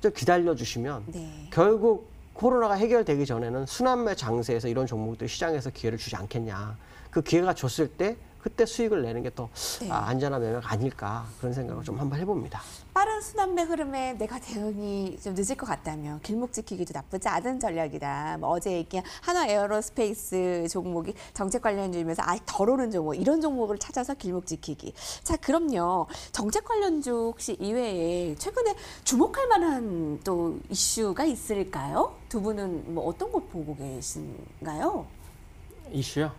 좀 기다려주시면 결국 코로나가 해결되기 전에는 순환매 장세에서 이런 종목들이 시장에서 기회를 주지 않겠냐. 그 기회가 줬을 때 그때 수익을 내는 게 더 안전한 매매가 아닐까 그런 생각을 좀 한번 해봅니다. 빠른 순환매 흐름에 내가 대응이 좀 늦을 것 같다면 길목 지키기도 나쁘지 않은 전략이다. 어제 얘기한 하나 에어로스페이스 종목이 정책 관련주이면서 아직 덜 오른 종목 이런 종목을 찾아서 길목 지키기. 자 그럼요. 정책 관련주 혹시 이외에 최근에 주목할 만한 또 이슈가 있을까요? 두 분은 뭐 어떤 것 보고 계신가요? 이슈요?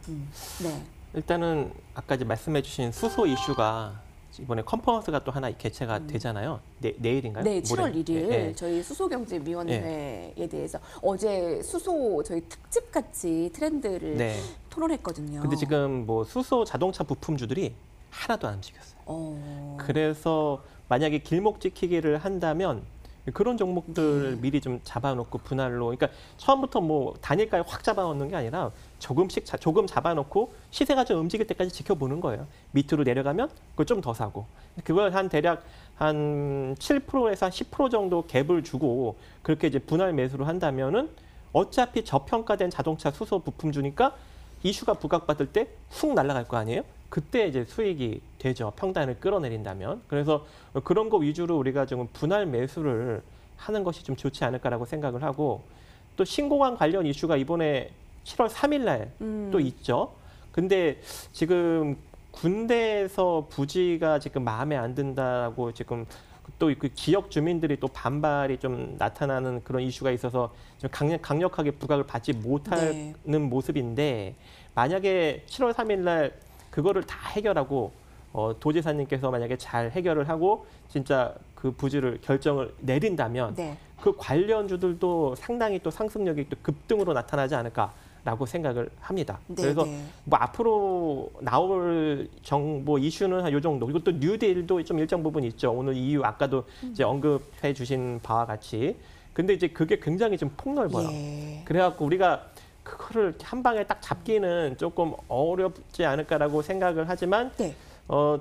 네. 일단은 아까 이제 말씀해주신 수소 이슈가 이번에 컨퍼런스가 또 하나 개최가 되잖아요. 내일인가요? 네, 7월 1일 네. 저희 수소경제위원회에 대해서 어제 수소 저희 특집 같이 트렌드를 토론했거든요. 근데 지금 뭐 수소 자동차 부품주들이 하나도 안 움직였어요. 그래서 만약에 길목 지키기를 한다면 그런 종목들 미리 좀 잡아놓고 분할로, 그러니까 처음부터 뭐 단일가에 확 잡아놓는 게 아니라 조금 잡아놓고 시세가 좀 움직일 때까지 지켜보는 거예요. 밑으로 내려가면 그걸 좀 더 사고, 그걸 한 대략 한 7%에서 한 10% 정도 갭을 주고 그렇게 이제 분할 매수를 한다면은 어차피 저평가된 자동차 수소 부품주니까 이슈가 부각받을 때 훅 날아갈 거 아니에요? 그때 이제 수익이 되죠. 평단을 끌어내린다면. 그래서 그런 거 위주로 우리가 좀 분할 매수를 하는 것이 좀 좋지 않을까라고 생각을 하고, 또 신공항 관련 이슈가 이번에 7월 3일 날 또 있죠. 근데 지금 군대에서 부지가 지금 마음에 안 든다고 지금 또 그 지역 주민들이 또 반발이 좀 나타나는 그런 이슈가 있어서 좀 강력하게 부각을 받지 못하는 모습인데, 만약에 7월 3일 날 그거를 다 해결하고 도지사님께서 만약에 잘 해결을 하고 진짜 그 부지를 결정을 내린다면 네. 그 관련주들도 상당히 또 상승력이 또 급등으로 나타나지 않을까라고 생각을 합니다. 네, 그래서 네. 뭐 앞으로 나올 정보 이슈는 한 요 정도. 그리고 또 뉴딜도 좀 일정 부분 있죠. 오늘 EU 아까도 이제 언급해 주신 바와 같이. 근데 이제 그게 굉장히 좀 폭넓어요. 예. 그래갖고 우리가 그거를 한 방에 딱 잡기는 조금 어렵지 않을까라고 생각을 하지만 네.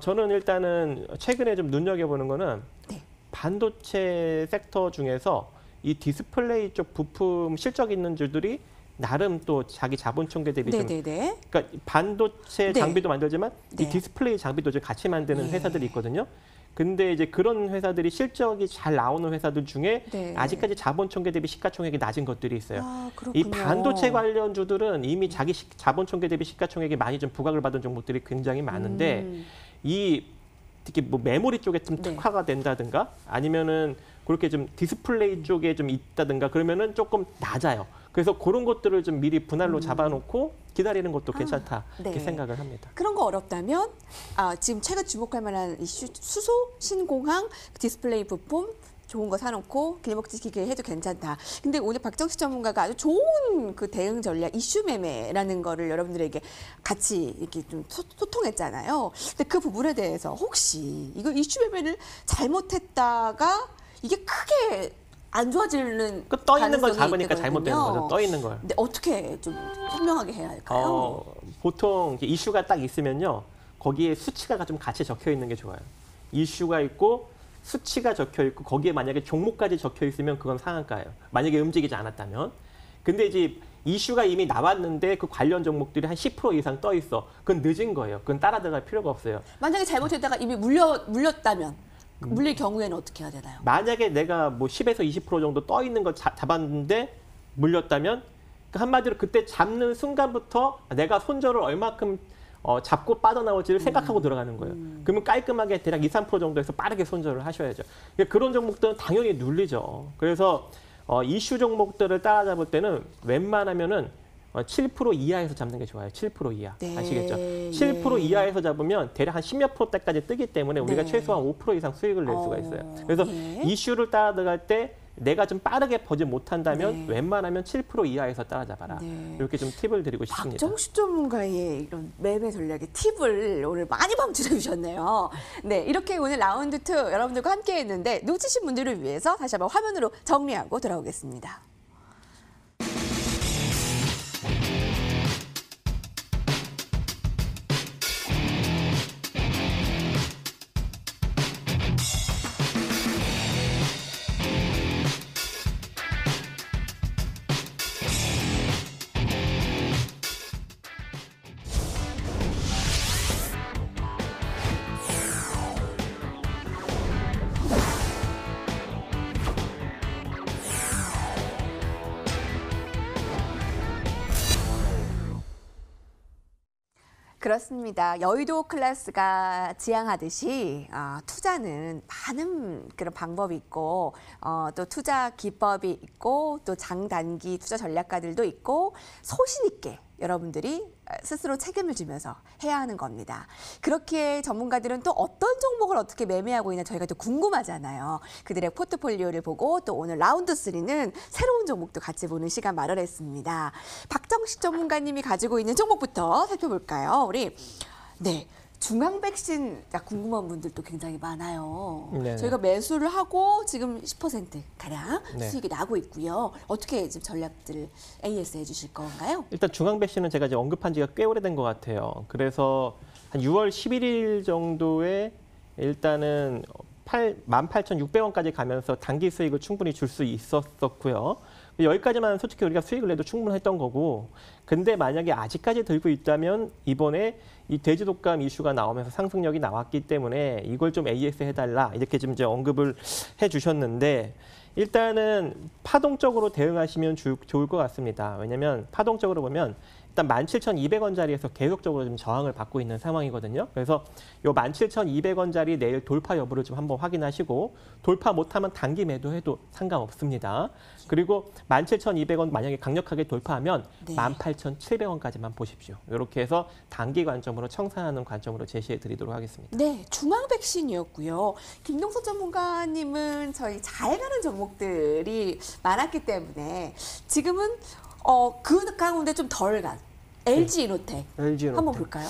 저는 일단은 최근에 좀 눈여겨보는 거는 네. 반도체 섹터 중에서 이 디스플레이 쪽 부품 실적 있는 주들이 나름 또 자기 자본 총계 대비 좀 네네네. 그러니까 반도체 네. 장비도 만들지만 네. 이 디스플레이 장비도 좀 같이 만드는 예. 회사들이 있거든요. 근데 이제 그런 회사들이 실적이 잘 나오는 회사들 중에 네. 아직까지 자본 총계 대비 시가총액이 낮은 것들이 있어요. 아, 이 그렇군요. 반도체 관련주들은 이미 자기 자본 총계 대비 시가총액이 많이 좀 부각을 받은 종목들이 굉장히 많은데 이 특히 뭐 메모리 쪽에 좀 네. 특화가 된다든가 아니면은 그렇게 좀 디스플레이 쪽에 좀 있다든가 그러면은 조금 낮아요. 그래서 그런 것들을 좀 미리 분할로 잡아놓고 기다리는 것도 괜찮다 이렇게 네. 생각을 합니다. 그런 거 어렵다면 지금 최근 주목할 만한 이슈 수소, 신공항, 디스플레이 부품 좋은 거 사놓고 길목지키기 해도 괜찮다. 근데 오늘 박정식 전문가가 아주 좋은 그 대응 전략 이슈 매매라는 거를 여러분들에게 같이 이렇게 좀 소통했잖아요. 근데 그 부분에 대해서 혹시 이거 이슈 매매를 잘못했다가 이게 크게 안 좋아지는 그 떠 있는 걸 가능성이 잡으니까 있거든요. 잘못되는 거죠. 떠 있는 걸. 근데 어떻게 좀 현명하게 해야 할까요? 보통 이렇게 이슈가 딱 있으면요. 거기에 수치가 좀 같이 적혀 있는 게 좋아요. 이슈가 있고 수치가 적혀 있고 거기에 만약에 종목까지 적혀 있으면 그건 상한가예요. 만약에 움직이지 않았다면. 근데 이제 이슈가 이미 나왔는데 그 관련 종목들이 한 10% 이상 떠 있어. 그건 늦은 거예요. 그건 따라 들어갈 필요가 없어요. 만약에 잘못했다가 이미 물렸다면 물릴 경우에는 어떻게 해야 되나요? 만약에 내가 뭐 10에서 20% 정도 떠 있는 거 잡았는데 물렸다면 그 한마디로 그때 잡는 순간부터 내가 손절을 얼마큼 잡고 빠져나올지를 생각하고 들어가는 거예요. 그러면 깔끔하게 대략 2, 3% 정도에서 빠르게 손절을 하셔야죠. 그러니까 그런 종목들은 당연히 눌리죠. 그래서 이슈 종목들을 따라잡을 때는 웬만하면은 7% 이하에서 잡는 게 좋아요. 7% 이하. 네, 아시겠죠? 7% 예. 이하에서 잡으면 대략 한 10몇 %대까지 뜨기 때문에 우리가 네. 최소한 5% 이상 수익을 낼 수가 있어요. 그래서 예. 이슈를 따라들어갈 때 내가 좀 빠르게 보지 못한다면 네. 웬만하면 7% 이하에서 따라잡아라. 네. 이렇게 좀 팁을 드리고 싶습니다. 박정식 전문가의 이런 매매 전략의 팁을 오늘 많이 방출해 주셨네요. 네, 이렇게 오늘 라운드 2 여러분들과 함께 했는데 놓치신 분들을 위해서 다시 한번 화면으로 정리하고 돌아오겠습니다. 그렇습니다. 여의도 클래스가 지향하듯이 투자는 많은 그런 방법이 있고 또 투자 기법이 있고 또 장단기 투자 전략가들도 있고 소신 있게 여러분들이 스스로 책임을 지면서 해야 하는 겁니다. 그렇게 전문가들은 또 어떤 종목을 어떻게 매매하고 있나 저희가 또 궁금하잖아요. 그들의 포트폴리오를 보고 또 오늘 라운드 3는 새로운 종목도 같이 보는 시간 마련했습니다. 박정식 전문가님이 가지고 있는 종목부터 살펴볼까요? 우리 중앙 백신 궁금한 분들도 굉장히 많아요. 네네. 저희가 매수를 하고 지금 10% 가량 네. 수익이 나고 있고요. 어떻게 지금 전략들을 AS 해주실 건가요? 일단 중앙 백신은 제가 이제 언급한 지가 꽤 오래된 것 같아요. 그래서 한 6월 11일 정도에 일단은 18,600원까지 가면서 단기 수익을 충분히 줄 수 있었고요. 여기까지만 솔직히 우리가 수익을 내도 충분했던 거고, 근데 만약에 아직까지 들고 있다면 이번에 이 돼지 독감 이슈가 나오면서 상승력이 나왔기 때문에 이걸 좀 AS 해달라 이렇게 좀 이제 언급을 해주셨는데, 일단은 파동적으로 대응하시면 좋을 것 같습니다. 왜냐하면 파동적으로 보면 일단 17,200원짜리에서 계속적으로 좀 저항을 받고 있는 상황이거든요. 그래서 요 17,200원짜리 내일 돌파 여부를 좀 한번 확인하시고 돌파 못하면 단기 매도해도 상관없습니다. 그리고 17,200원 만약에 강력하게 돌파하면 네. 18,700원까지만 보십시오. 이렇게 해서 단기 관점으로 청산하는 관점으로 제시해 드리도록 하겠습니다. 네, 중앙 백신이었고요. 김동석 전문가님은 저희 잘 가는 종목들이 많았기 때문에 지금은 그 가운데 좀 덜 간 LG 이노텍 LG 이노텍. 한번 볼까요?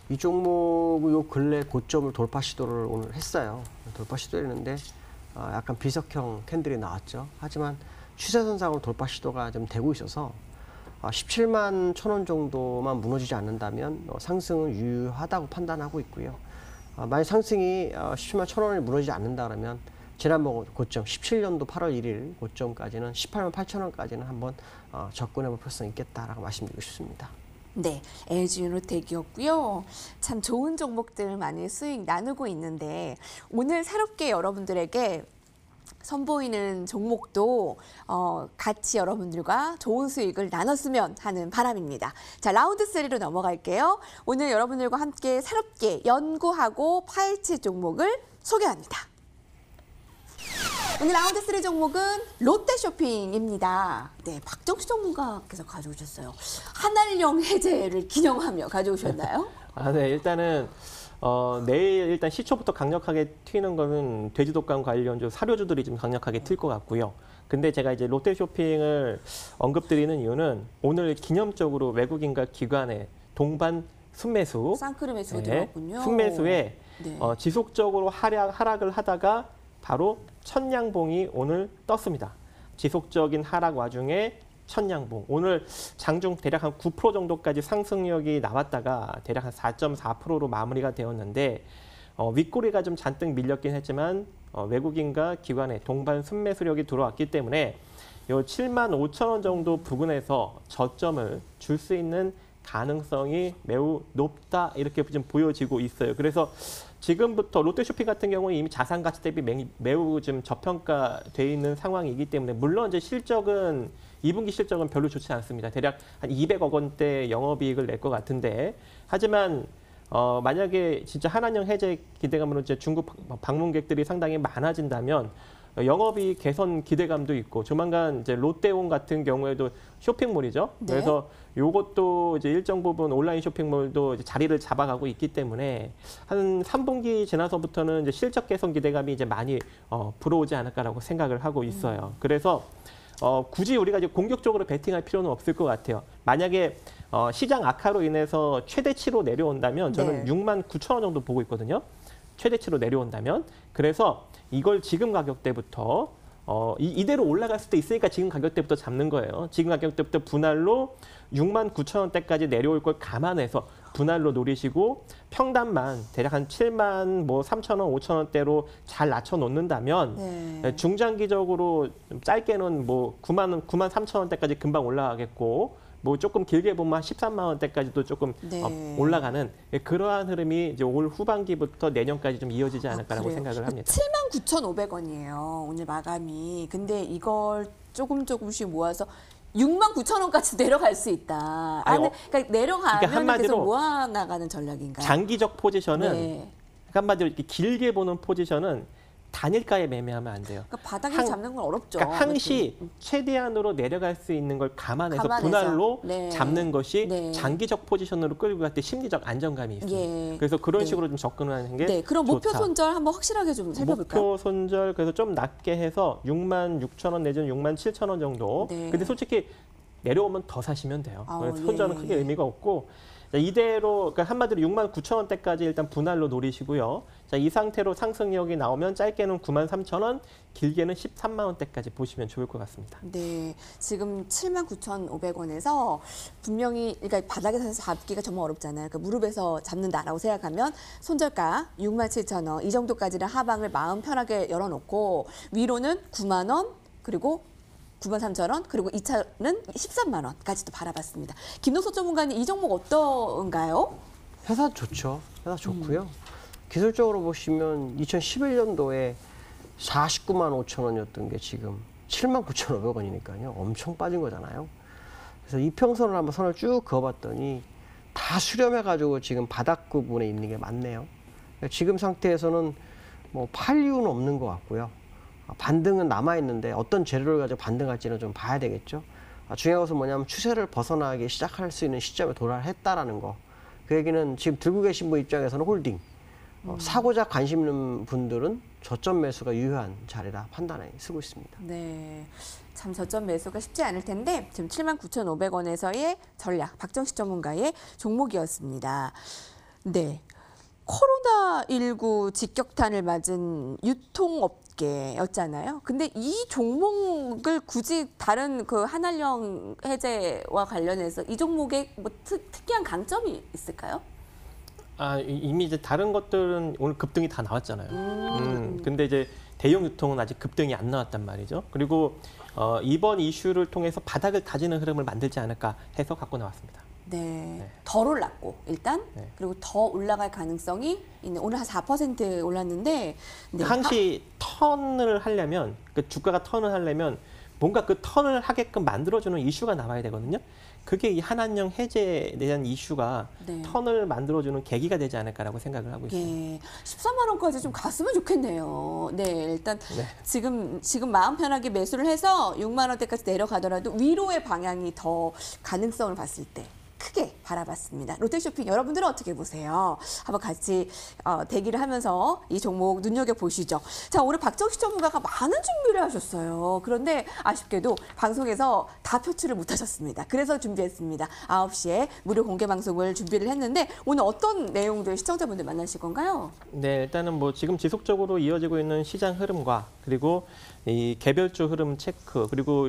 이 종목은 요 근래 고점을 돌파 시도를 오늘 했어요. 돌파 시도했는데 약간 비석형 캔들이 나왔죠. 하지만 추세선상으로 돌파 시도가 좀 되고 있어서 17만 1,000원 정도만 무너지지 않는다면 상승은 유효하다고 판단하고 있고요. 만약 상승이 17만 1,000원이 무너지지 않는다 그러면 지난번 고점 17년도 8월 1일 고점까지는 18만 8,000원까지는 한번 접근해 볼 필요성이 있겠다라고 말씀드리고 싶습니다. 네, LG 이노텍이었고요. 참 좋은 종목들 많이 수익 나누고 있는데 오늘 새롭게 여러분들에게 선보이는 종목도 같이 여러분들과 좋은 수익을 나눴으면 하는 바람입니다. 자, 라운드 3로 넘어갈게요. 오늘 여러분들과 함께 새롭게 연구하고 파헤칠 종목을 소개합니다. 오늘 라운드 3 종목은 롯데쇼핑입니다. 네, 박정수 전문가께서 가져오셨어요. 한알령 해제를 기념하며 가져오셨나요? 네, 일단은 내일 일단 시초부터 강력하게 튀는 거는 돼지독감 관련주 사료주들이 좀 강력하게 튈 것 같고요. 근데 제가 이제 롯데쇼핑을 언급드리는 이유는 오늘 기념적으로 외국인과 기관의 동반 순매수, 쌍크루 매수가 들어갔군요. 순매수에 네. 지속적으로 하락을 하다가 바로 천양봉이 오늘 떴습니다. 지속적인 하락 와중에 천양봉. 오늘 장중 대략 한 9% 정도까지 상승력이 나왔다가 대략 한 4.4%로 마무리가 되었는데 윗꼬리가 좀 잔뜩 밀렸긴 했지만 외국인과 기관의 동반 순매수력이 들어왔기 때문에 요 75,000원 정도 부근에서 저점을 줄 수 있는 가능성이 매우 높다 이렇게 좀 보여지고 있어요. 그래서 지금부터 롯데쇼핑 같은 경우는 이미 자산 가치 대비 매우 좀 저평가돼 있는 상황이기 때문에 물론 이제 실적은 2분기 실적은 별로 좋지 않습니다. 대략 한 200억 원대 영업이익을 낼 것 같은데 하지만 만약에 진짜 한한령 해제 기대감으로 이제 중국 방문객들이 상당히 많아진다면 영업이익 개선 기대감도 있고 조만간 이제 롯데온 같은 경우에도 쇼핑몰이죠. 네. 그래서 요것도 이제 일정 부분 온라인 쇼핑몰도 이제 자리를 잡아가고 있기 때문에 한 3분기 지나서부터는 이제 실적 개선 기대감이 이제 많이 불어오지 않을까라고 생각을 하고 있어요. 그래서 굳이 우리가 이제 공격적으로 베팅할 필요는 없을 것 같아요. 만약에 시장 악화로 인해서 최대치로 내려온다면 저는 네. 69,000원 정도 보고 있거든요. 최대치로 내려온다면. 그래서 이걸 지금 가격대부터 이대로 올라갈 수도 있으니까 지금 가격대부터 잡는 거예요. 지금 가격대부터 분할로 69,000원대까지 내려올 걸 감안해서 분할로 노리시고 평단만 대략 한 7만 3,000원, 5,000원대로 잘 낮춰 놓는다면 네. 중장기적으로 좀 짧게는 9만 3,000원대까지 금방 올라가겠고 조금 길게 보면 13만 원대까지도 조금 네. 올라가는 그러한 흐름이 이제 올 후반기부터 내년까지 좀 이어지지 않을까라고 그래요? 생각을 합니다. 79,500원이에요. 오늘 마감이. 근데 이걸 조금씩 모아서 69,000원까지 내려갈 수 있다. 아니, 그러니까 내려가면 그러니까 한마디로 계속 모아나가는 전략인가요? 장기적 포지션은 네. 한마디로 이렇게 길게 보는 포지션은 단일가에 매매하면 안 돼요. 그러니까 바닥에서 잡는 건 어렵죠. 그러니까 항시 최대한으로 내려갈 수 있는 걸 감안해서 감안해서. 분할로 네. 잡는 것이 네. 장기적 포지션으로 끌고 갈 때 심리적 안정감이 있어요. 예. 그래서 그런 네. 식으로 좀 접근하는 게 네, 그럼 목표 좋다. 손절 한번 확실하게 좀 살펴볼까요? 목표 손절 그래서 좀 낮게 해서 66,000원 내지는 67,000원 정도. 네. 근데 솔직히 내려오면 더 사시면 돼요. 아우, 그래서 손절은 예, 크게 예. 의미가 없고 자, 이대로 그러니까 한마디로 69,000원대까지 일단 분할로 노리시고요. 자, 이 상태로 상승력이 나오면 짧게는 93,000원, 길게는 13만 원대까지 보시면 좋을 것 같습니다. 네, 지금 79,500원에서 분명히 그러니까 바닥에서 잡기가 정말 어렵잖아요. 그러니까 무릎에서 잡는다라고 생각하면 손절가 67,000원 이 정도까지는 하방을 마음 편하게 열어놓고 위로는 9만 원 그리고 93,000원 그리고 2차는 13만 원까지도 바라봤습니다. 김동석 전문가님 이 종목 어떤가요? 회사 좋죠. 회사 좋고요. 기술적으로 보시면 2011년도에 49만 5천 원이었던 게 지금 79,500원이니까요. 엄청 빠진 거잖아요. 그래서 이평선을 한번 선을 쭉 그어봤더니 다 수렴해가지고 지금 바닥 부분에 있는 게 많네요. 지금 상태에서는 뭐 팔 이유는 없는 것 같고요. 반등은 남아있는데 어떤 재료를 가지고 반등할지는 좀 봐야 되겠죠. 중요한 것은 뭐냐면 추세를 벗어나기 시작할 수 있는 시점에 도달했다라는 거. 그 얘기는 지금 들고 계신 분 입장에서는 홀딩. 사고자 관심 있는 분들은 저점 매수가 유효한 자리라 판단에 쓰고 있습니다. 네. 참 저점 매수가 쉽지 않을 텐데 지금 79,500원에서의 전략 박정식 전문가의 종목이었습니다. 네. 코로나19 직격탄을 맞은 유통업계였잖아요. 근데 이 종목을 굳이 다른 그 한한령 해제와 관련해서 이 종목에 뭐 특이한 강점이 있을까요? 이미 이제 다른 것들은 오늘 급등이 다 나왔잖아요. 근데 이제 대형 유통은 아직 급등이 안 나왔단 말이죠. 그리고 이번 이슈를 통해서 바닥을 다지는 흐름을 만들지 않을까 해서 갖고 나왔습니다. 네. 덜 올랐고 일단 네. 그리고 더 올라갈 가능성이 있는 오늘 한 4% 올랐는데 네. 항시 턴을 하려면 그 주가가 턴을 하려면 뭔가 그 턴을 하게끔 만들어주는 이슈가 나와야 되거든요. 그게 이 한한령 해제에 대한 이슈가 네. 턴을 만들어주는 계기가 되지 않을까라고 생각을 하고 있습니다. 예, 14만 원까지 좀 갔으면 좋겠네요. 네, 일단 네. 지금 마음 편하게 매수를 해서 6만 원대까지 내려가더라도 위로의 방향이 더 가능성을 봤을 때 크게 바라봤습니다. 롯데쇼핑 여러분들은 어떻게 보세요? 한번 같이 대기를 하면서 이 종목 눈여겨보시죠. 자, 오늘 박정식 전문가가 많은 준비를 하셨어요. 그런데 아쉽게도 방송에서 다 표출을 못하셨습니다. 그래서 준비했습니다. 9시에 무료 공개 방송을 준비를 했는데 오늘 어떤 내용들 시청자분들 만나실 건가요? 네, 일단은 뭐 지금 지속적으로 이어지고 있는 시장 흐름과 그리고 이 개별주 흐름 체크 그리고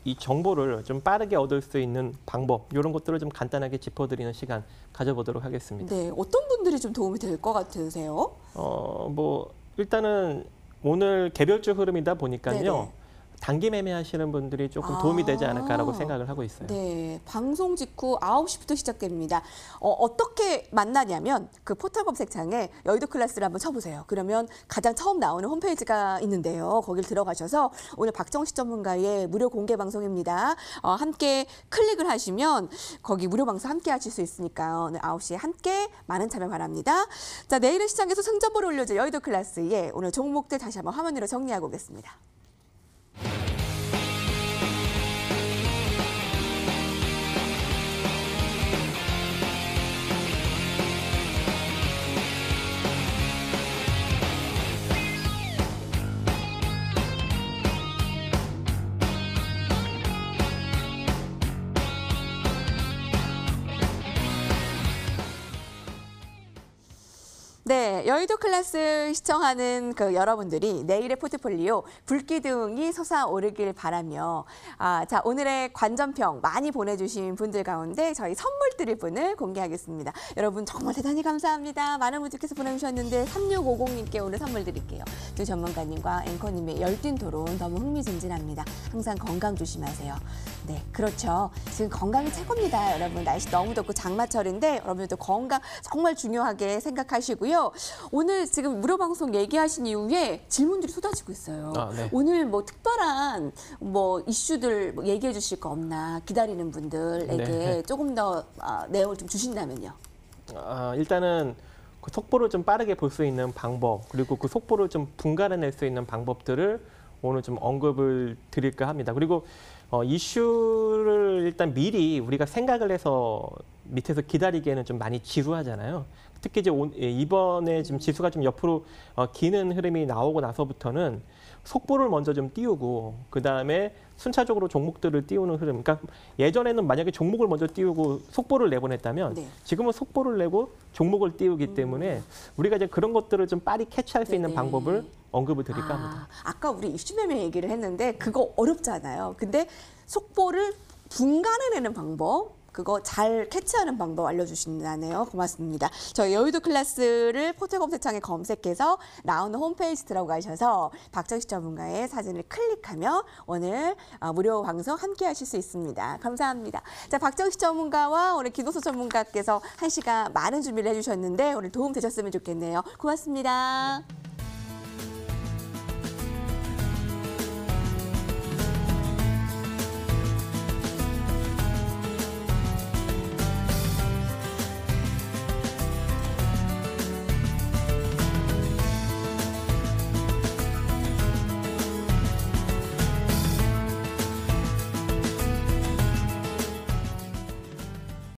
이 정보를 좀 빠르게 얻을 수 있는 방법 이런 것들을 좀 간단하게 짚어드리는 시간 가져보도록 하겠습니다. 네, 어떤 분들이 좀 도움이 될 것 같으세요? 뭐 일단은 오늘 개별주 흐름이다 보니까요. 네네. 단기 매매하시는 분들이 조금 도움이 되지 않을까라고 생각을 하고 있어요. 네, 방송 직후 9시부터 시작됩니다. 어떻게 만나냐면 그 포털 검색창에 여의도 클래스를 한번 쳐보세요. 그러면 가장 처음 나오는 홈페이지가 있는데요. 거길 들어가셔서 오늘 박정식 전문가의 무료 공개 방송입니다. 함께 클릭을 하시면 거기 무료 방송 함께 하실 수 있으니까요. 오늘 9시에 함께 많은 참여 바랍니다. 자, 내일은 시장에서 승전보를 올려줄 여의도 클래스에 오늘 종목들 다시 한번 화면으로 정리하고 오겠습니다. 네, 여의도 클래스 시청하는 그 여러분들이 내일의 포트폴리오 불기둥이 솟아오르길 바라며 자, 오늘의 관전평 많이 보내주신 분들 가운데 저희 선물 드릴 분을 공개하겠습니다. 여러분 정말 대단히 감사합니다. 많은 분들께서 보내주셨는데 3650님께 오늘 선물 드릴게요. 두 전문가님과 앵커님의 열띤 토론 너무 흥미진진합니다. 항상 건강 조심하세요. 네, 그렇죠. 지금 건강이 최고입니다. 여러분 날씨 너무 덥고 장마철인데 여러분들도 건강 정말 중요하게 생각하시고요. 오늘 지금 무료 방송 얘기하신 이후에 질문들이 쏟아지고 있어요. 네. 오늘 뭐 특별한 뭐 이슈들 뭐 얘기해 주실 거 없나 기다리는 분들에게 네. 조금 더 내용을 좀 주신다면요. 일단은 그 속보를 좀 빠르게 볼 수 있는 방법 그리고 그 속보를 좀 분간해낼 수 있는 방법들을 오늘 좀 언급을 드릴까 합니다. 그리고 이슈를 일단 미리 우리가 생각을 해서 밑에서 기다리기에는 좀 많이 지루하잖아요. 특히 이제 이번에 지금 지수가 좀 옆으로 기는 흐름이 나오고 나서부터는 속보를 먼저 좀 띄우고 그 다음에 순차적으로 종목들을 띄우는 흐름. 그러니까 예전에는 만약에 종목을 먼저 띄우고 속보를 내곤 했다면 네. 지금은 속보를 내고 종목을 띄우기 때문에 우리가 이제 그런 것들을 좀 빨리 캐치할 수 있는 네네. 방법을 언급을 드릴까 합니다. 아까 우리 이슈 매매 얘기를 했는데 그거 어렵잖아요. 근데 속보를 분간해내는 방법. 그거 잘 캐치하는 방법 알려주신다네요. 고맙습니다. 저희 여의도 클래스를 포털 검색창에 검색해서 나오는 홈페이지 들어가셔서 박정식 전문가의 사진을 클릭하면 오늘 무료 방송 함께 하실 수 있습니다. 감사합니다. 자, 박정식 전문가와 오늘 김도수 전문가께서 1시간 많은 준비를 해주셨는데 오늘 도움 되셨으면 좋겠네요. 고맙습니다.